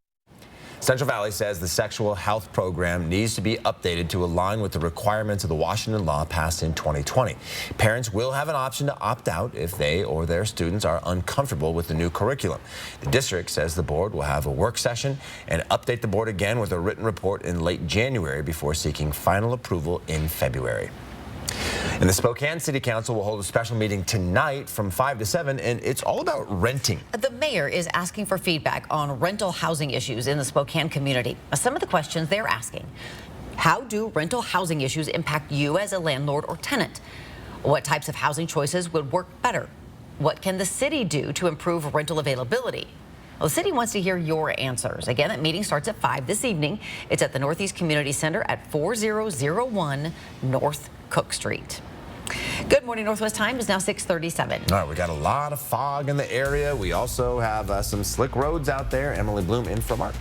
[SPEAKER 1] Central Valley says the sexual health program needs to be updated to align with the requirements of the Washington law passed in 2020. Parents will have an option to opt out if they or their students are uncomfortable with the new curriculum. The district says the board will have a work session and update the board again with a written report in late January before seeking final approval in February. And the Spokane City Council will hold a special meeting tonight from 5 to 7, and it's all about renting.
[SPEAKER 3] The mayor is asking for feedback on rental housing issues in the Spokane community. Some of the questions they're asking: how do rental housing issues impact you as a landlord or tenant? What types of housing choices would work better? What can the city do to improve rental availability? Well, the city wants to hear your answers. Again, that meeting starts at 5 this evening. It's at the Northeast Community Center at 4001 North Cook Street. Good morning. Northwest time is now 6:37.
[SPEAKER 1] All right, we got a lot of fog in the area. We also have some slick roads out there. Emily Bloom in from Art.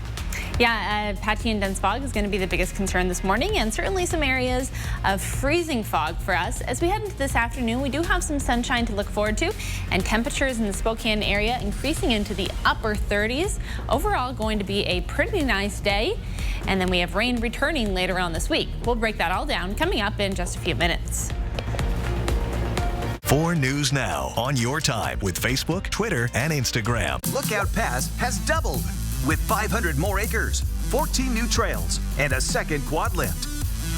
[SPEAKER 2] Yeah, patchy and dense fog is going to be the biggest concern this morning, and certainly some areas of freezing fog for us. As we head into this afternoon, we do have some sunshine to look forward to, and temperatures in the Spokane area increasing into the upper 30s. Overall, going to be a pretty nice day, and then we have rain returning later on this week. We'll break that all down coming up in just a few minutes.
[SPEAKER 9] 4 News Now on your time with Facebook, Twitter, and Instagram.
[SPEAKER 13] Lookout Pass has doubled with 500 more acres, 14 new trails, and a second quad lift.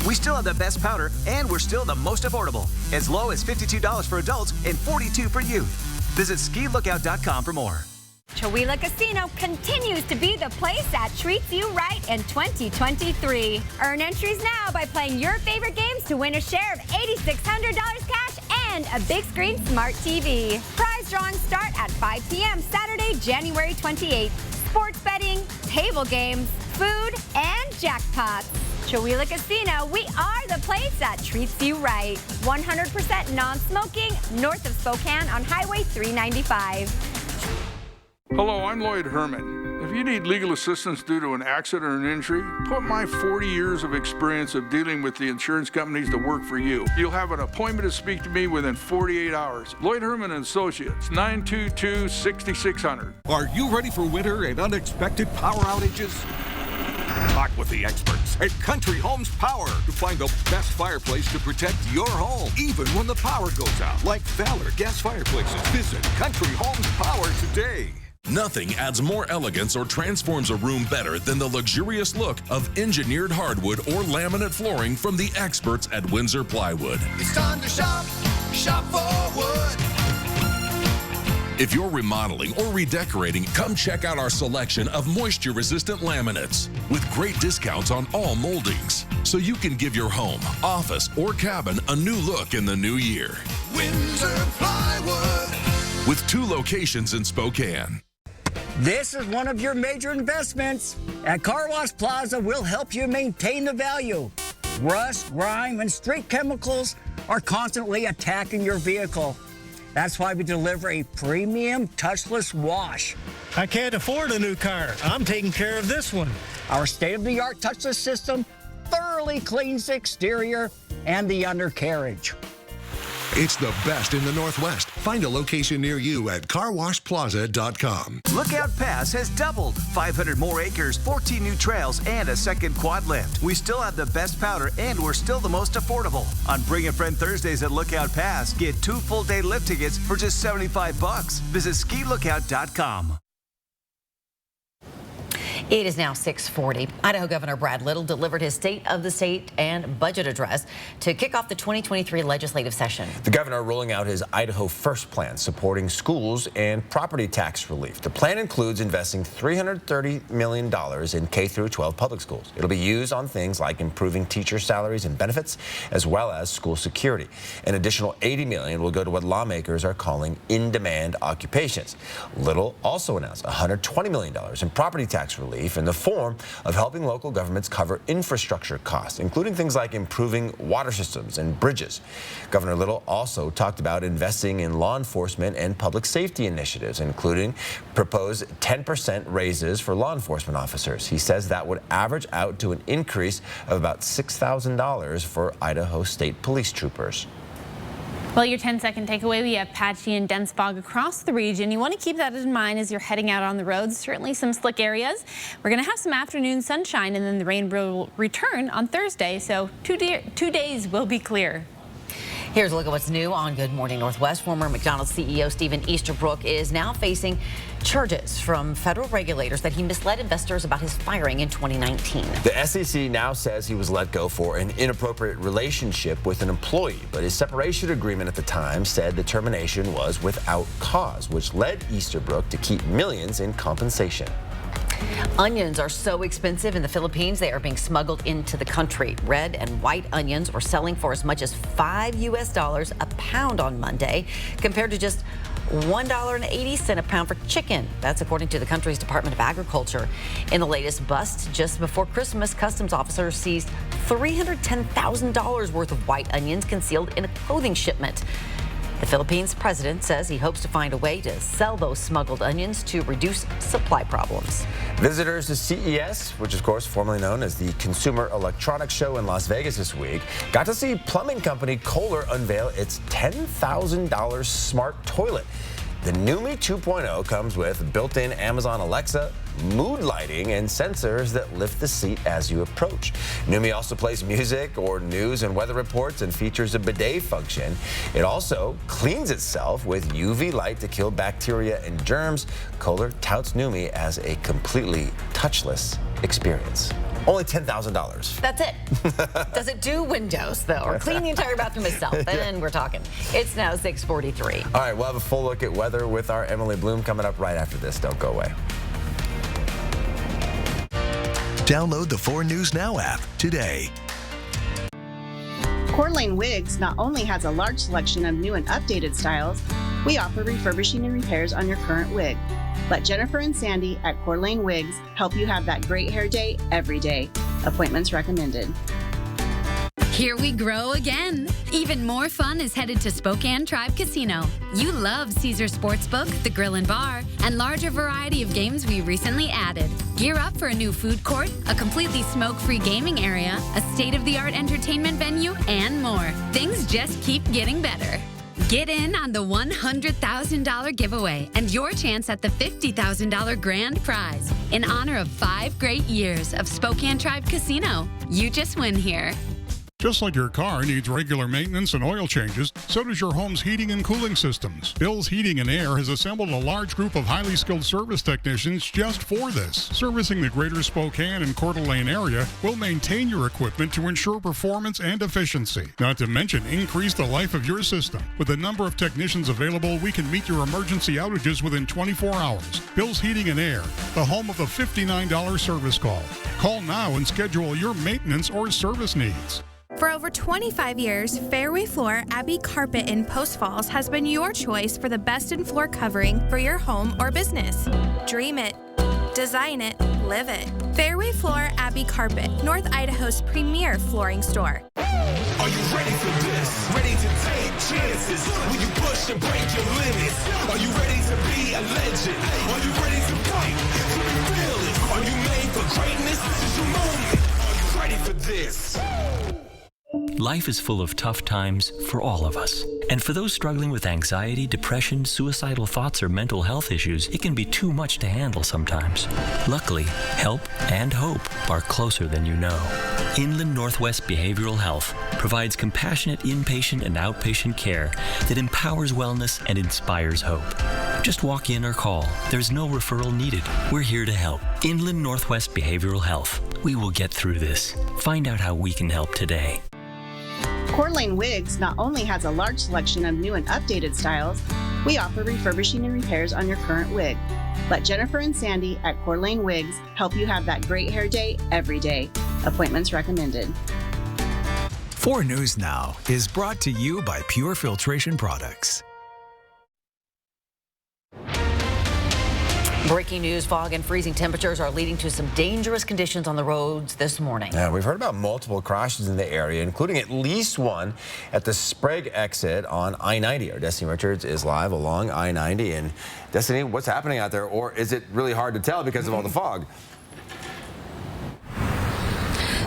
[SPEAKER 13] We still have the best powder, and we're still the most affordable, as low as $52 for adults and $42 for youth. Visit skilookout.com for more.
[SPEAKER 14] Chewelah Casino continues to be the place that treats you right in 2023. Earn entries now by playing your favorite games to win a share of $8,600 cash and a big screen smart TV. Prize drawings start at 5 p.m. Saturday, January 28th. Sports betting, table games, food, and jackpots. Chewelah Casino, we are the place that treats you right. 100% non-smoking, north of Spokane on Highway 395.
[SPEAKER 11] Hello, I'm Lloyd Herman. If you need legal assistance due to an accident or an injury, put my 40 years of experience of dealing with the insurance companies to work for you. You'll have an appointment to speak to me within 48 hours. Lloyd Herman & Associates, 922-6600.
[SPEAKER 16] Are you ready for winter and unexpected power outages? Talk with the experts at Country Homes Power to find the best fireplace to protect your home, even when the power goes out. Like Valor gas fireplaces. Visit Country Homes Power today.
[SPEAKER 4] Nothing adds more elegance or transforms a room better than the luxurious look of engineered hardwood or laminate flooring from the experts at Windsor Plywood.
[SPEAKER 10] It's time to shop for wood.
[SPEAKER 4] If you're remodeling or redecorating, come check out our selection of moisture-resistant laminates with great discounts on all moldings, so you can give your home, office, or cabin a new look in the new year.
[SPEAKER 10] Windsor Plywood.
[SPEAKER 4] With 2 locations in Spokane.
[SPEAKER 15] This is one of your major investments. At Car Wash Plaza, we'll help you maintain the value. Rust, grime, and street chemicals are constantly attacking your vehicle. That's why we deliver a premium touchless wash.
[SPEAKER 22] I can't afford a new car. I'm taking care of this one.
[SPEAKER 15] Our state-of-the-art touchless system thoroughly cleans the exterior and the undercarriage.
[SPEAKER 17] It's the best in the Northwest. Find a location near you at carwashplaza.com.
[SPEAKER 13] Lookout Pass has doubled. 500 more acres, 14 new trails, and a second quad lift. We still have the best powder, and we're still the most affordable. On Bring a Friend Thursdays at Lookout Pass, get 2 full-day lift tickets for just $75. Visit skilookout.com.
[SPEAKER 3] It is now 6:40. Idaho Governor Brad Little delivered his State of the State and budget address to kick off the 2023 legislative session.
[SPEAKER 1] The governor rolling out his Idaho First plan supporting schools and property tax relief. The plan includes investing $330 million in K-12 public schools. It'll be used on things like improving teacher salaries and benefits, as well as school security. An additional $80 million will go to what lawmakers are calling in-demand occupations. Little also announced $120 million in property tax relief in the form of helping local governments cover infrastructure costs, including things like improving water systems and bridges. Governor Little also talked about investing in law enforcement and public safety initiatives, including proposed 10% raises for law enforcement officers. He says that would average out to an increase of about $6,000 for Idaho State Police troopers.
[SPEAKER 2] Well, your 10-second takeaway, we have patchy and dense fog across the region. You want to keep that in mind as you're heading out on the roads. Certainly some slick areas. We're going to have some afternoon sunshine, and then the rain will return on Thursday. So 2 days will be clear.
[SPEAKER 3] Here's a look at what's new on Good Morning Northwest. Former McDonald's CEO Stephen Easterbrook is now facing charges from federal regulators that he misled investors about his firing in 2019.
[SPEAKER 1] The SEC now says he was let go for an inappropriate relationship with an employee, but his separation agreement at the time said the termination was without cause, which led Easterbrook to keep millions in compensation.
[SPEAKER 3] Onions are so expensive in the Philippines, they are being smuggled into the country. Red and white onions were selling for as much as $5 a pound on Monday, compared to just $1.80 a pound for chicken. That's according to the country's Department of Agriculture. In the latest bust just before Christmas, customs officers seized $310,000 worth of white onions concealed in a clothing shipment. The Philippines president says he hopes to find a way to sell those smuggled onions to reduce supply problems.
[SPEAKER 1] Visitors to CES, which is, of course, formerly known as the Consumer Electronics Show in Las Vegas this week, got to see plumbing company Kohler unveil its $10,000 smart toilet. The NUMI 2.0 comes with built-in Amazon Alexa, mood lighting, and sensors that lift the seat as you approach. NUMI also plays music or news and weather reports and features a bidet function. It also cleans itself with UV light to kill bacteria and germs. Kohler touts NUMI as a completely touchless experience. Only $10,000.
[SPEAKER 3] That's it. Does it do windows, though, or clean the entire bathroom itself? Then we're talking. It's now 6:43.
[SPEAKER 1] All right, we'll have a full look at weather with our Emily Bloom coming up right after this. Don't go away.
[SPEAKER 9] Download the 4 News Now app today.
[SPEAKER 19] Coeur d'Alene Wigs not only has a large selection of new and updated styles, we offer refurbishing and repairs on your current wig. Let Jennifer and Sandy at Coeur d'Alene Wigs help you have that great hair day every day. Appointments recommended.
[SPEAKER 23] Here we grow again. Even more fun is headed to Spokane Tribe Casino. You love Caesar Sportsbook, the Grill and Bar, and larger variety of games we recently added. Gear up for a new food court, a completely smoke-free gaming area, a state-of-the-art entertainment venue, and more. Things just keep getting better. Get in on the $100,000 giveaway and your chance at the $50,000 grand prize in honor of 5 great years of Spokane Tribe Casino. You just win here.
[SPEAKER 18] Just like your car needs regular maintenance and oil changes, so does your home's heating and cooling systems. Bill's Heating and Air has assembled a large group of highly skilled service technicians just for this. Servicing the greater Spokane and Coeur d'Alene area will maintain your equipment to ensure performance and efficiency. Not to mention, increase the life of your system. With the number of technicians available, we can meet your emergency outages within 24 hours. Bill's Heating and Air, the home of the $59 service call. Call now and schedule your maintenance or service needs.
[SPEAKER 20] For over 25 years, Fairway Floor Abbey Carpet in Post Falls has been your choice for the best in floor covering for your home or business. Dream it, design it, live it. Fairway Floor Abbey Carpet, North Idaho's premier flooring store.
[SPEAKER 10] Are you ready for this? Ready to take chances? Will you push and break your limits? Are you ready to be a legend? Are you ready to fight? To be fearless? Are you made for greatness? This is your moment. Are you ready for this?
[SPEAKER 21] Life is full of tough times for all of us. And for those struggling with anxiety, depression, suicidal thoughts, or mental health issues, it can be too much to handle sometimes. Luckily, help and hope are closer than you know. Inland Northwest Behavioral Health provides compassionate inpatient and outpatient care that empowers wellness and inspires hope. Just walk in or call. There's no referral needed. We're here to help. Inland Northwest Behavioral Health. We will get through this. Find out how we can help today.
[SPEAKER 19] Coeur d'Alene Wigs not only has a large selection of new and updated styles, we offer refurbishing and repairs on your current wig. Let Jennifer and Sandy at Coeur d'Alene Wigs help you have that great hair day every day. Appointments recommended.
[SPEAKER 13] 4 News Now is brought to you by Pure Filtration Products.
[SPEAKER 3] Breaking news, fog and freezing temperatures are leading to some dangerous conditions on the roads this morning.
[SPEAKER 1] Yeah, we've heard about multiple crashes in the area, including at least one at the Sprague exit on I-90. Our Destiny Richards is live along I-90. And Destiny, what's happening out there? Or is it really hard to tell because of all the fog?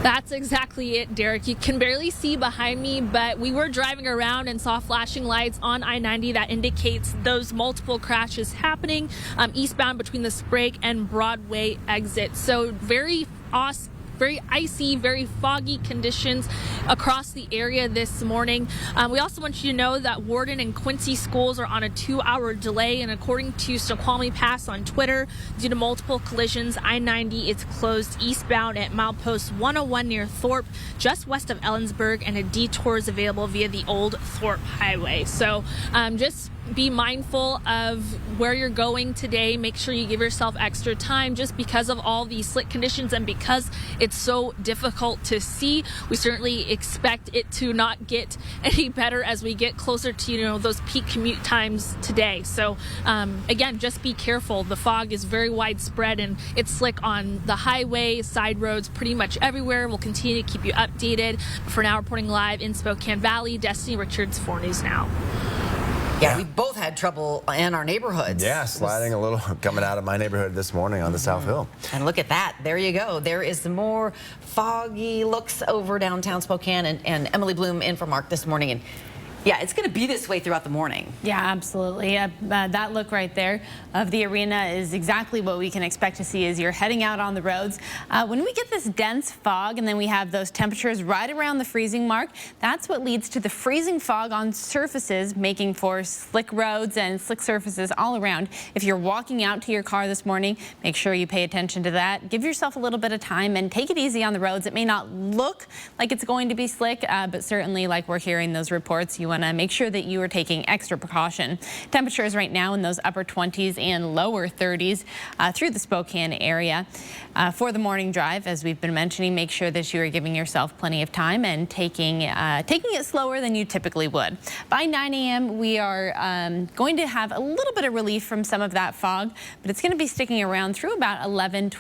[SPEAKER 24] That's exactly it, Derek. You can barely see behind me, but we were driving around and saw flashing lights on I-90 that indicates those multiple crashes happening eastbound between the Sprague and Broadway exit. So very icy, very foggy conditions across the area this morning. We also want you to know that Warden and Quincy schools are on a 2-hour delay, and according to Snoqualmie Pass on Twitter, due to multiple collisions, I-90 is closed eastbound at milepost 101 near Thorpe, just west of Ellensburg, and a detour is available via the old Thorpe Highway. So just be mindful of where you're going today. Make sure you give yourself extra time just because of all these slick conditions and because it's so difficult to see. We certainly expect it to not get any better as we get closer to, those peak commute times today. So again, just be careful. The fog is very widespread and it's slick on the highway, side roads, pretty much everywhere. We'll continue to keep you updated. For now, reporting live in Spokane Valley, Destiny Richards, 4 News Now.
[SPEAKER 3] Yeah, we both had trouble in our neighborhoods.
[SPEAKER 1] Yeah, sliding a little coming out of my neighborhood this morning on the South Hill.
[SPEAKER 3] And look at that. There you go. There is some more foggy looks over downtown Spokane, and Emily Bloom in for Mark this morning. And yeah, it's going to be this way throughout the morning.
[SPEAKER 2] Yeah, absolutely. That look right there of the arena is exactly what we can expect to see as you're heading out on the roads. When we get this dense fog and then we have those temperatures right around the freezing mark, that's what leads to the freezing fog on surfaces, making for slick roads and slick surfaces all around. If you're walking out to your car this morning, make sure you pay attention to that. Give yourself a little bit of time and take it easy on the roads. It may not look like it's going to be slick, but certainly, like we're hearing those reports, you want to make sure that you are taking extra precaution. Temperatures right now in those upper 20s and lower 30s through the Spokane area. For the morning drive, as we've been mentioning, make sure that you are giving yourself plenty of time and taking it slower than you typically would. By 9 a.m., we are going to have a little bit of relief from some of that fog, but it's going to be sticking around through about 11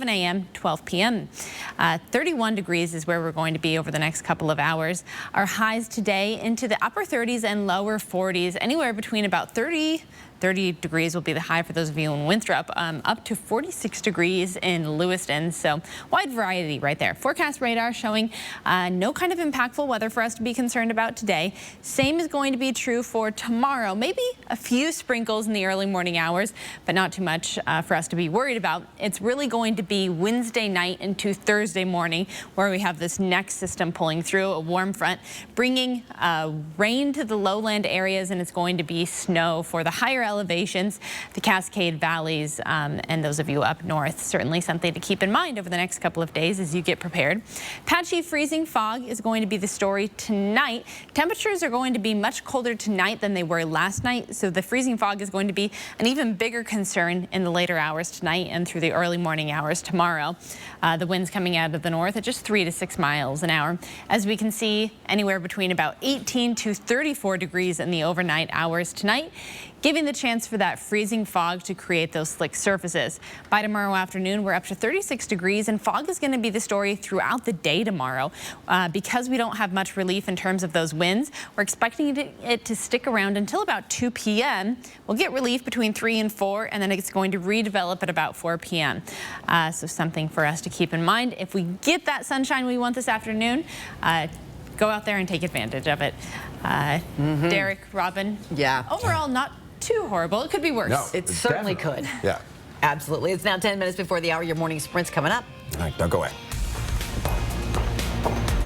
[SPEAKER 2] a.m., 12 p.m. 31 degrees is where we're going to be over the next couple of hours. Our highs today into the upper 30s and lower 40s, anywhere between about 30 30 degrees will be the high for those of you in Winthrop, up to 46 degrees in Lewiston. So wide variety right there. Forecast radar showing no kind of impactful weather for us to be concerned about today. Same is going to be true for tomorrow. Maybe a few sprinkles in the early morning hours, but not too much for us to be worried about. It's really going to be Wednesday night into Thursday morning where we have this next system pulling through, a warm front, bringing rain to the lowland areas, and it's going to be snow for the higher elevations, the Cascade Valleys, and those of you up north. Certainly something to keep in mind over the next couple of days as you get prepared. Patchy freezing fog is going to be the story tonight. Temperatures are going to be much colder tonight than they were last night, so the freezing fog is going to be an even bigger concern in the later hours tonight and through the early morning hours tomorrow. The winds coming out of the north at just 3 to 6 miles an hour. As we can see, anywhere between about 18 to 34 degrees in the overnight hours tonight, giving the chance for that freezing fog to create those slick surfaces. By tomorrow afternoon, we're up to 36 degrees, and fog is going to be the story throughout the day tomorrow. Because we don't have much relief in terms of those winds, we're expecting it to stick around until about 2 p.m. We'll get relief between 3 and 4, and then it's going to redevelop at about 4 p.m. So something for us to keep in mind. If we get that sunshine we want this afternoon, go out there and take advantage of it. Derek, Robin, overall not too horrible. It could be worse.
[SPEAKER 3] No, it certainly could.
[SPEAKER 1] Yeah.
[SPEAKER 3] Absolutely. It's now 10 minutes before the hour. Your morning sprint's coming up.
[SPEAKER 1] All right, don't go away.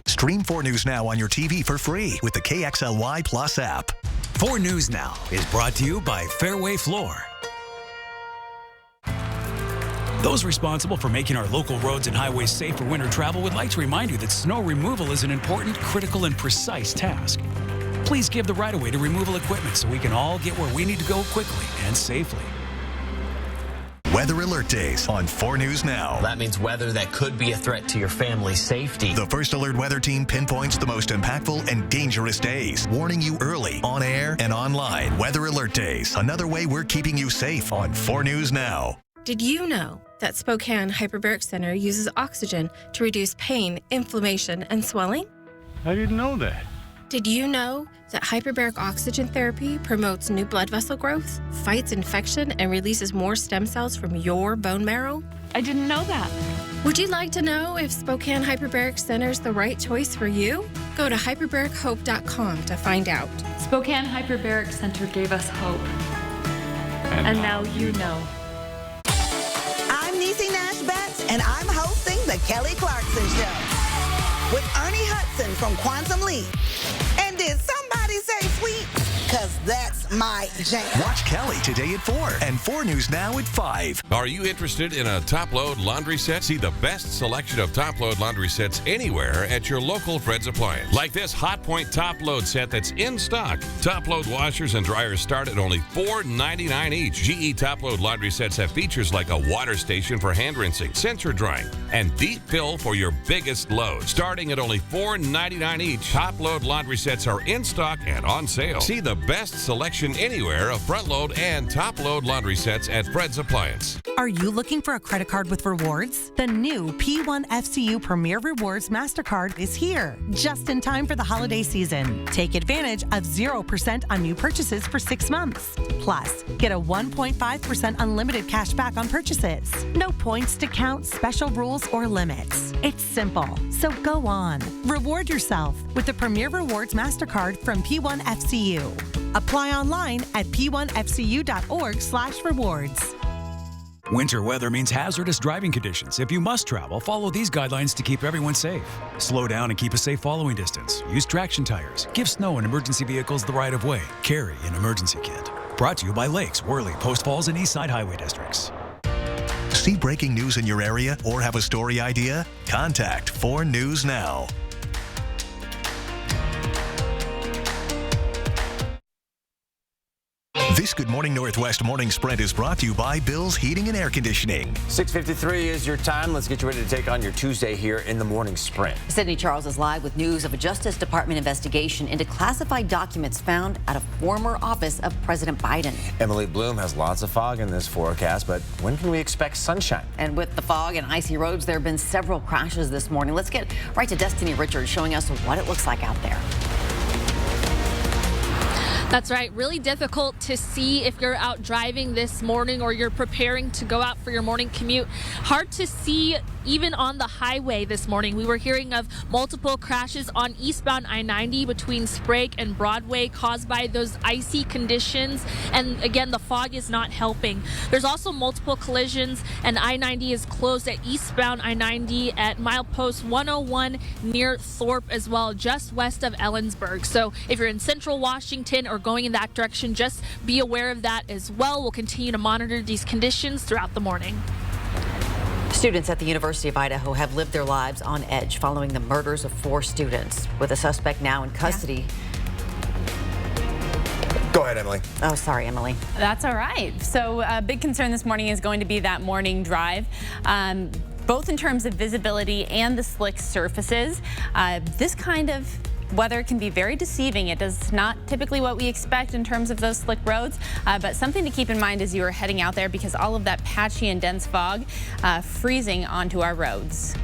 [SPEAKER 9] Stream 4 News Now on your TV for free with the KXLY Plus app.
[SPEAKER 5] 4 News Now is brought to you by Fairway Floor. Those responsible for making our local roads and highways safe for winter travel would like to remind you that snow removal is an important, critical, and precise task. Please give the right-of-way to removal equipment so we can all get where we need to go quickly and safely.
[SPEAKER 9] Weather Alert Days on 4 News Now.
[SPEAKER 6] That means weather that could be a threat to your family's safety.
[SPEAKER 9] The First Alert Weather Team pinpoints the most impactful and dangerous days, warning you early, on air and online. Weather Alert Days, another way we're keeping you safe on 4 News Now.
[SPEAKER 20] Did you know that Spokane Hyperbaric Center uses oxygen to reduce pain, inflammation, and swelling?
[SPEAKER 7] I didn't know that.
[SPEAKER 20] Did you know that hyperbaric oxygen therapy promotes new blood vessel growth, fights infection, and releases more stem cells from your bone marrow?
[SPEAKER 2] I didn't know that.
[SPEAKER 20] Would you like to know if Spokane Hyperbaric Center is the right choice for you? Go to hyperbarichope.com to find out.
[SPEAKER 8] Spokane Hyperbaric Center gave us hope. And now you know.
[SPEAKER 25] I'm Niecy Nash Betts, and I'm hosting The Kelly Clarkson Show with Ernie Hudson from Quantum Leap. And did somebody say sweet? Because that's my jam.
[SPEAKER 9] Watch Kelly today at 4 and 4 News Now at 5.
[SPEAKER 26] Are you interested in a top-load laundry set? See the best selection of top-load laundry sets anywhere at your local Fred's Appliance. Like this Hot Point top-load set that's in stock. Top-load washers and dryers start at only $4.99 each. GE top-load laundry sets have features like a water station for hand rinsing, sensor drying, and deep fill for your biggest load. Starting at only $4.99 each, top-load laundry sets are in stock and on sale. See the best selection anywhere of front-load and top-load laundry sets at Fred's Appliance.
[SPEAKER 27] Are you looking for a credit card with rewards? The new P1FCU Premier Rewards MasterCard is here, just in time for the holiday season. Take advantage of 0% on new purchases for 6 months. Plus, get a 1.5% unlimited cash back on purchases. No points to count, special rules, or limits. It's simple, so go on. Reward yourself with the Premier Rewards MasterCard from P1FCU. Apply online at p1fcu.org/rewards.
[SPEAKER 5] Winter weather means hazardous driving conditions. If you must travel, follow these guidelines to keep everyone safe. Slow down and keep a safe following distance. Use traction tires. Give snow and emergency vehicles the right of way. Carry an emergency kit. Brought to you by Lakes, Worley, Post Falls, and Eastside Highway Districts.
[SPEAKER 9] See breaking news in your area or have a story idea? Contact 4 News Now. This Good Morning Northwest morning sprint is brought to you by Bill's Heating and Air Conditioning.
[SPEAKER 1] 6:53 is your time. Let's get you ready to take on your Tuesday here in the morning sprint.
[SPEAKER 3] Sydney Charles is live with news of a Justice Department investigation into classified documents found at a former office of President Biden.
[SPEAKER 1] Emily Bloom has lots of fog in this forecast, but when can we expect sunshine?
[SPEAKER 3] And with the fog and icy roads, there have been several crashes this morning. Let's get right to Destiny Richards showing us what it looks like out there.
[SPEAKER 24] That's right. Really difficult to see if you're out driving this morning or you're preparing to go out for your morning commute. Hard to see even on the highway this morning. We were hearing of multiple crashes on eastbound I-90 between Sprague and Broadway caused by those icy conditions. And again, the fog is not helping. There's also multiple collisions, and I-90 is closed at eastbound I-90 at milepost 101 near Thorpe as well, just west of Ellensburg. So if you're in central Washington or going in that direction, just be aware of that as well. We'll continue to monitor these conditions throughout the morning.
[SPEAKER 3] Students at the University of Idaho have lived their lives on edge following the murders of 4 students, with a suspect now in custody.
[SPEAKER 1] Go ahead, Emily.
[SPEAKER 3] Oh, sorry, Emily.
[SPEAKER 2] That's all right. So a big concern this morning is going to be that morning drive. Both in terms of visibility and the slick surfaces. This kind of weather can be very deceiving. It is not typically what we expect in terms of those slick roads, but something to keep in mind as you are heading out there, because all of that patchy and dense fog freezing onto our roads.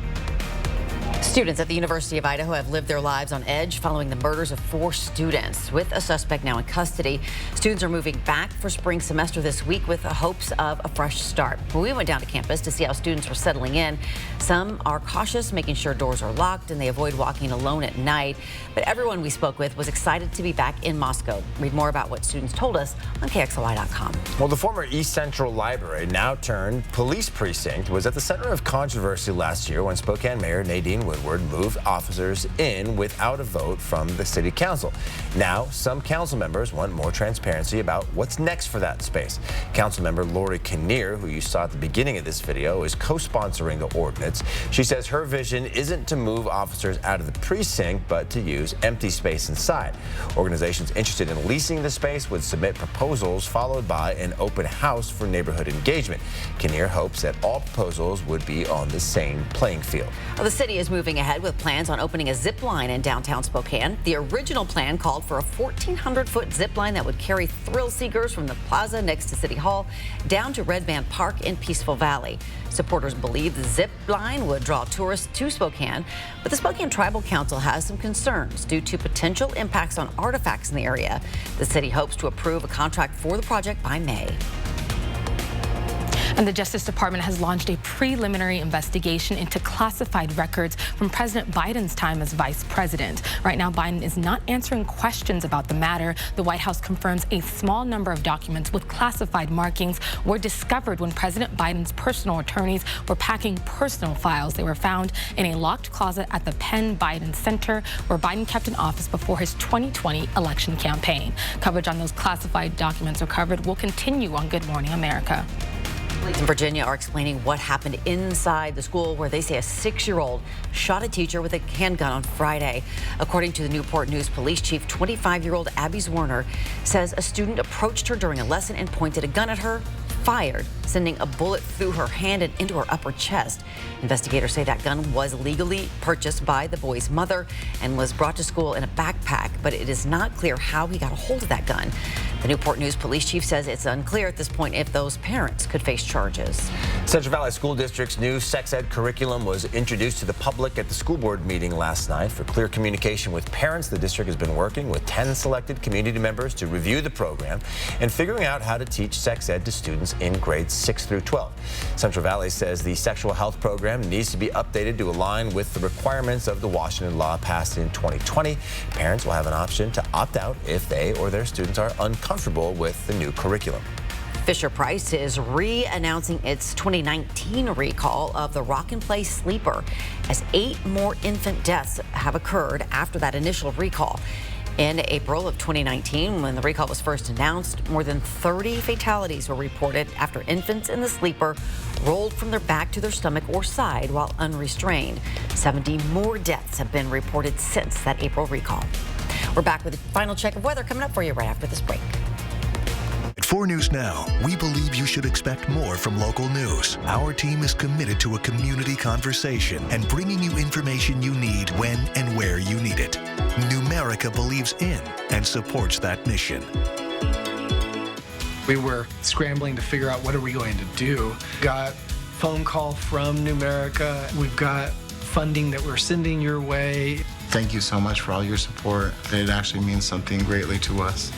[SPEAKER 3] Students at the University of Idaho have lived their lives on edge following the murders of 4 students, with a suspect now in custody. Students are moving back for spring semester this week with the hopes of a fresh start. We went down to campus to see how students are settling in. Some are cautious, making sure doors are locked and they avoid walking alone at night. But everyone we spoke with was excited to be back in Moscow. Read more about what students told us on KXLY.com.
[SPEAKER 1] Well, the former East Central Library, now turned police precinct, was at the center of controversy last year when Spokane Mayor Nadine Woodward moved officers in without a vote from the city council. Now, some council members want more transparency about what's next for that space. Council member Lori Kinnear, who you saw at the beginning of this video, is co-sponsoring the ordinance. She says her vision isn't to move officers out of the precinct, but to use empty space inside. Organizations interested in leasing the space would submit proposals, followed by an open house for neighborhood engagement. Kinnear hopes that all proposals would be on the same playing field.
[SPEAKER 3] Well, the city is moving ahead with plans on opening a zip line in downtown Spokane. The original plan called for a 1,400-foot zip line that would carry thrill seekers from the plaza next to City Hall down to Red Band Park in Peaceful Valley. Supporters believe the zip line would draw tourists to Spokane, but the Spokane Tribal Council has some concerns due to potential impacts on artifacts in the area. The city hopes to approve a contract for the project by May.
[SPEAKER 4] And the Justice Department has launched a preliminary investigation into classified records from President Biden's time as vice president. Right now, Biden is not answering questions about the matter. The White House confirms a small number of documents with classified markings were discovered when President Biden's personal attorneys were packing personal files. They were found in a locked closet at the Penn Biden Center, where Biden kept an office before his 2020 election campaign. Coverage on those classified documents are covered will continue on Good Morning America.
[SPEAKER 3] Police in Virginia are explaining what happened inside the school, where they say a 6-year-old shot a teacher with a handgun on Friday. According to the Newport News Police Chief, 25-year-old Abby Zwerner says a student approached her during a lesson and pointed a gun at her, fired, sending a bullet through her hand and into her upper chest. Investigators say that gun was legally purchased by the boy's mother and was brought to school in a backpack, but it is not clear how he got a hold of that gun. The Newport News Police Chief says it's unclear at this point if those parents could face charges.
[SPEAKER 1] Central Valley School District's new sex ed curriculum was introduced to the public at the school board meeting last night. For clear communication with parents, the district has been working with 10 selected community members to review the program and figuring out how to teach sex ed to students in grades 6 through 12. Central Valley says the sexual health program needs to be updated to align with the requirements of the Washington law passed in 2020. Parents will have an option to opt out if they or their students are uncomfortable with the new curriculum.
[SPEAKER 3] Fisher-Price is re-announcing its 2019 recall of the Rock and Play Sleeper, as 8 more infant deaths have occurred after that initial recall. In April of 2019, when the recall was first announced, more than 30 fatalities were reported after infants in the sleeper rolled from their back to their stomach or side while unrestrained. 70 more deaths have been reported since that April recall. We're back with a final check of weather coming up for you right after this break.
[SPEAKER 9] At 4 News Now, we believe you should expect more from local news. Our team is committed to a community conversation and bringing you information you need when and where you need it. Numerica believes in and supports that mission.
[SPEAKER 7] We were scrambling to figure out what are we going to do. Got phone call from Numerica. We've got funding that we're sending your way.
[SPEAKER 11] Thank you so much for all your support. It actually means something greatly to us.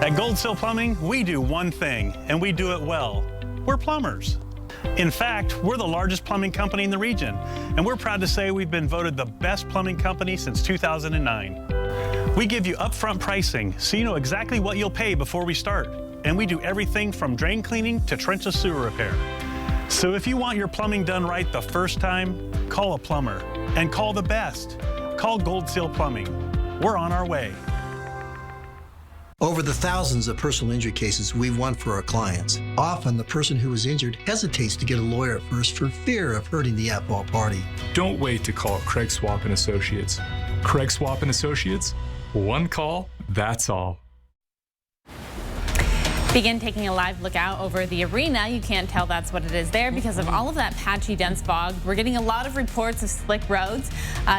[SPEAKER 11] At Gold Seal Plumbing, we do one thing, and we do it well. We're plumbers. In fact, we're the largest plumbing company in the region, and we're proud to say we've been voted the best plumbing company since 2009. We give you upfront pricing, so you know exactly what you'll pay before we start, and we do everything from drain cleaning to trenchless sewer repair. So if you want your plumbing done right the first time, call a plumber, and call the best. Call Gold Seal Plumbing. We're on our way.
[SPEAKER 12] Over the thousands of personal injury cases we've won for our clients, often the person who was injured hesitates to get a lawyer at first for fear of hurting the at-fault party.
[SPEAKER 14] Don't wait to call Craig Swap & Associates. Craig Swap & Associates, one call, that's all.
[SPEAKER 2] Begin taking a live look out over the arena. You can't tell that's what it is there because of all of that patchy, dense fog. We're getting a lot of reports of slick roads.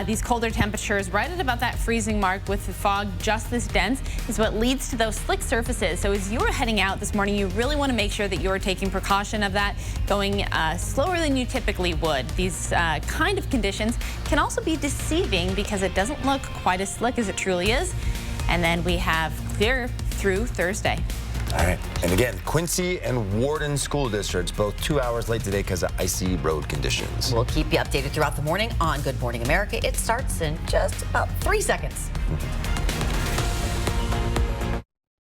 [SPEAKER 2] These colder temperatures right at about that freezing mark with the fog just this dense is what leads to those slick surfaces. So as you're heading out this morning, you really want to make sure that you're taking precaution of that, going slower than you typically would. These kind of conditions can also be deceiving because it doesn't look quite as slick as it truly is. And then we have clear through Thursday.
[SPEAKER 1] All right. And again, Quincy and Warden school districts both 2 hours late today because of icy road conditions.
[SPEAKER 3] We'll keep you updated throughout the morning on Good Morning America. It starts in just about 3 seconds.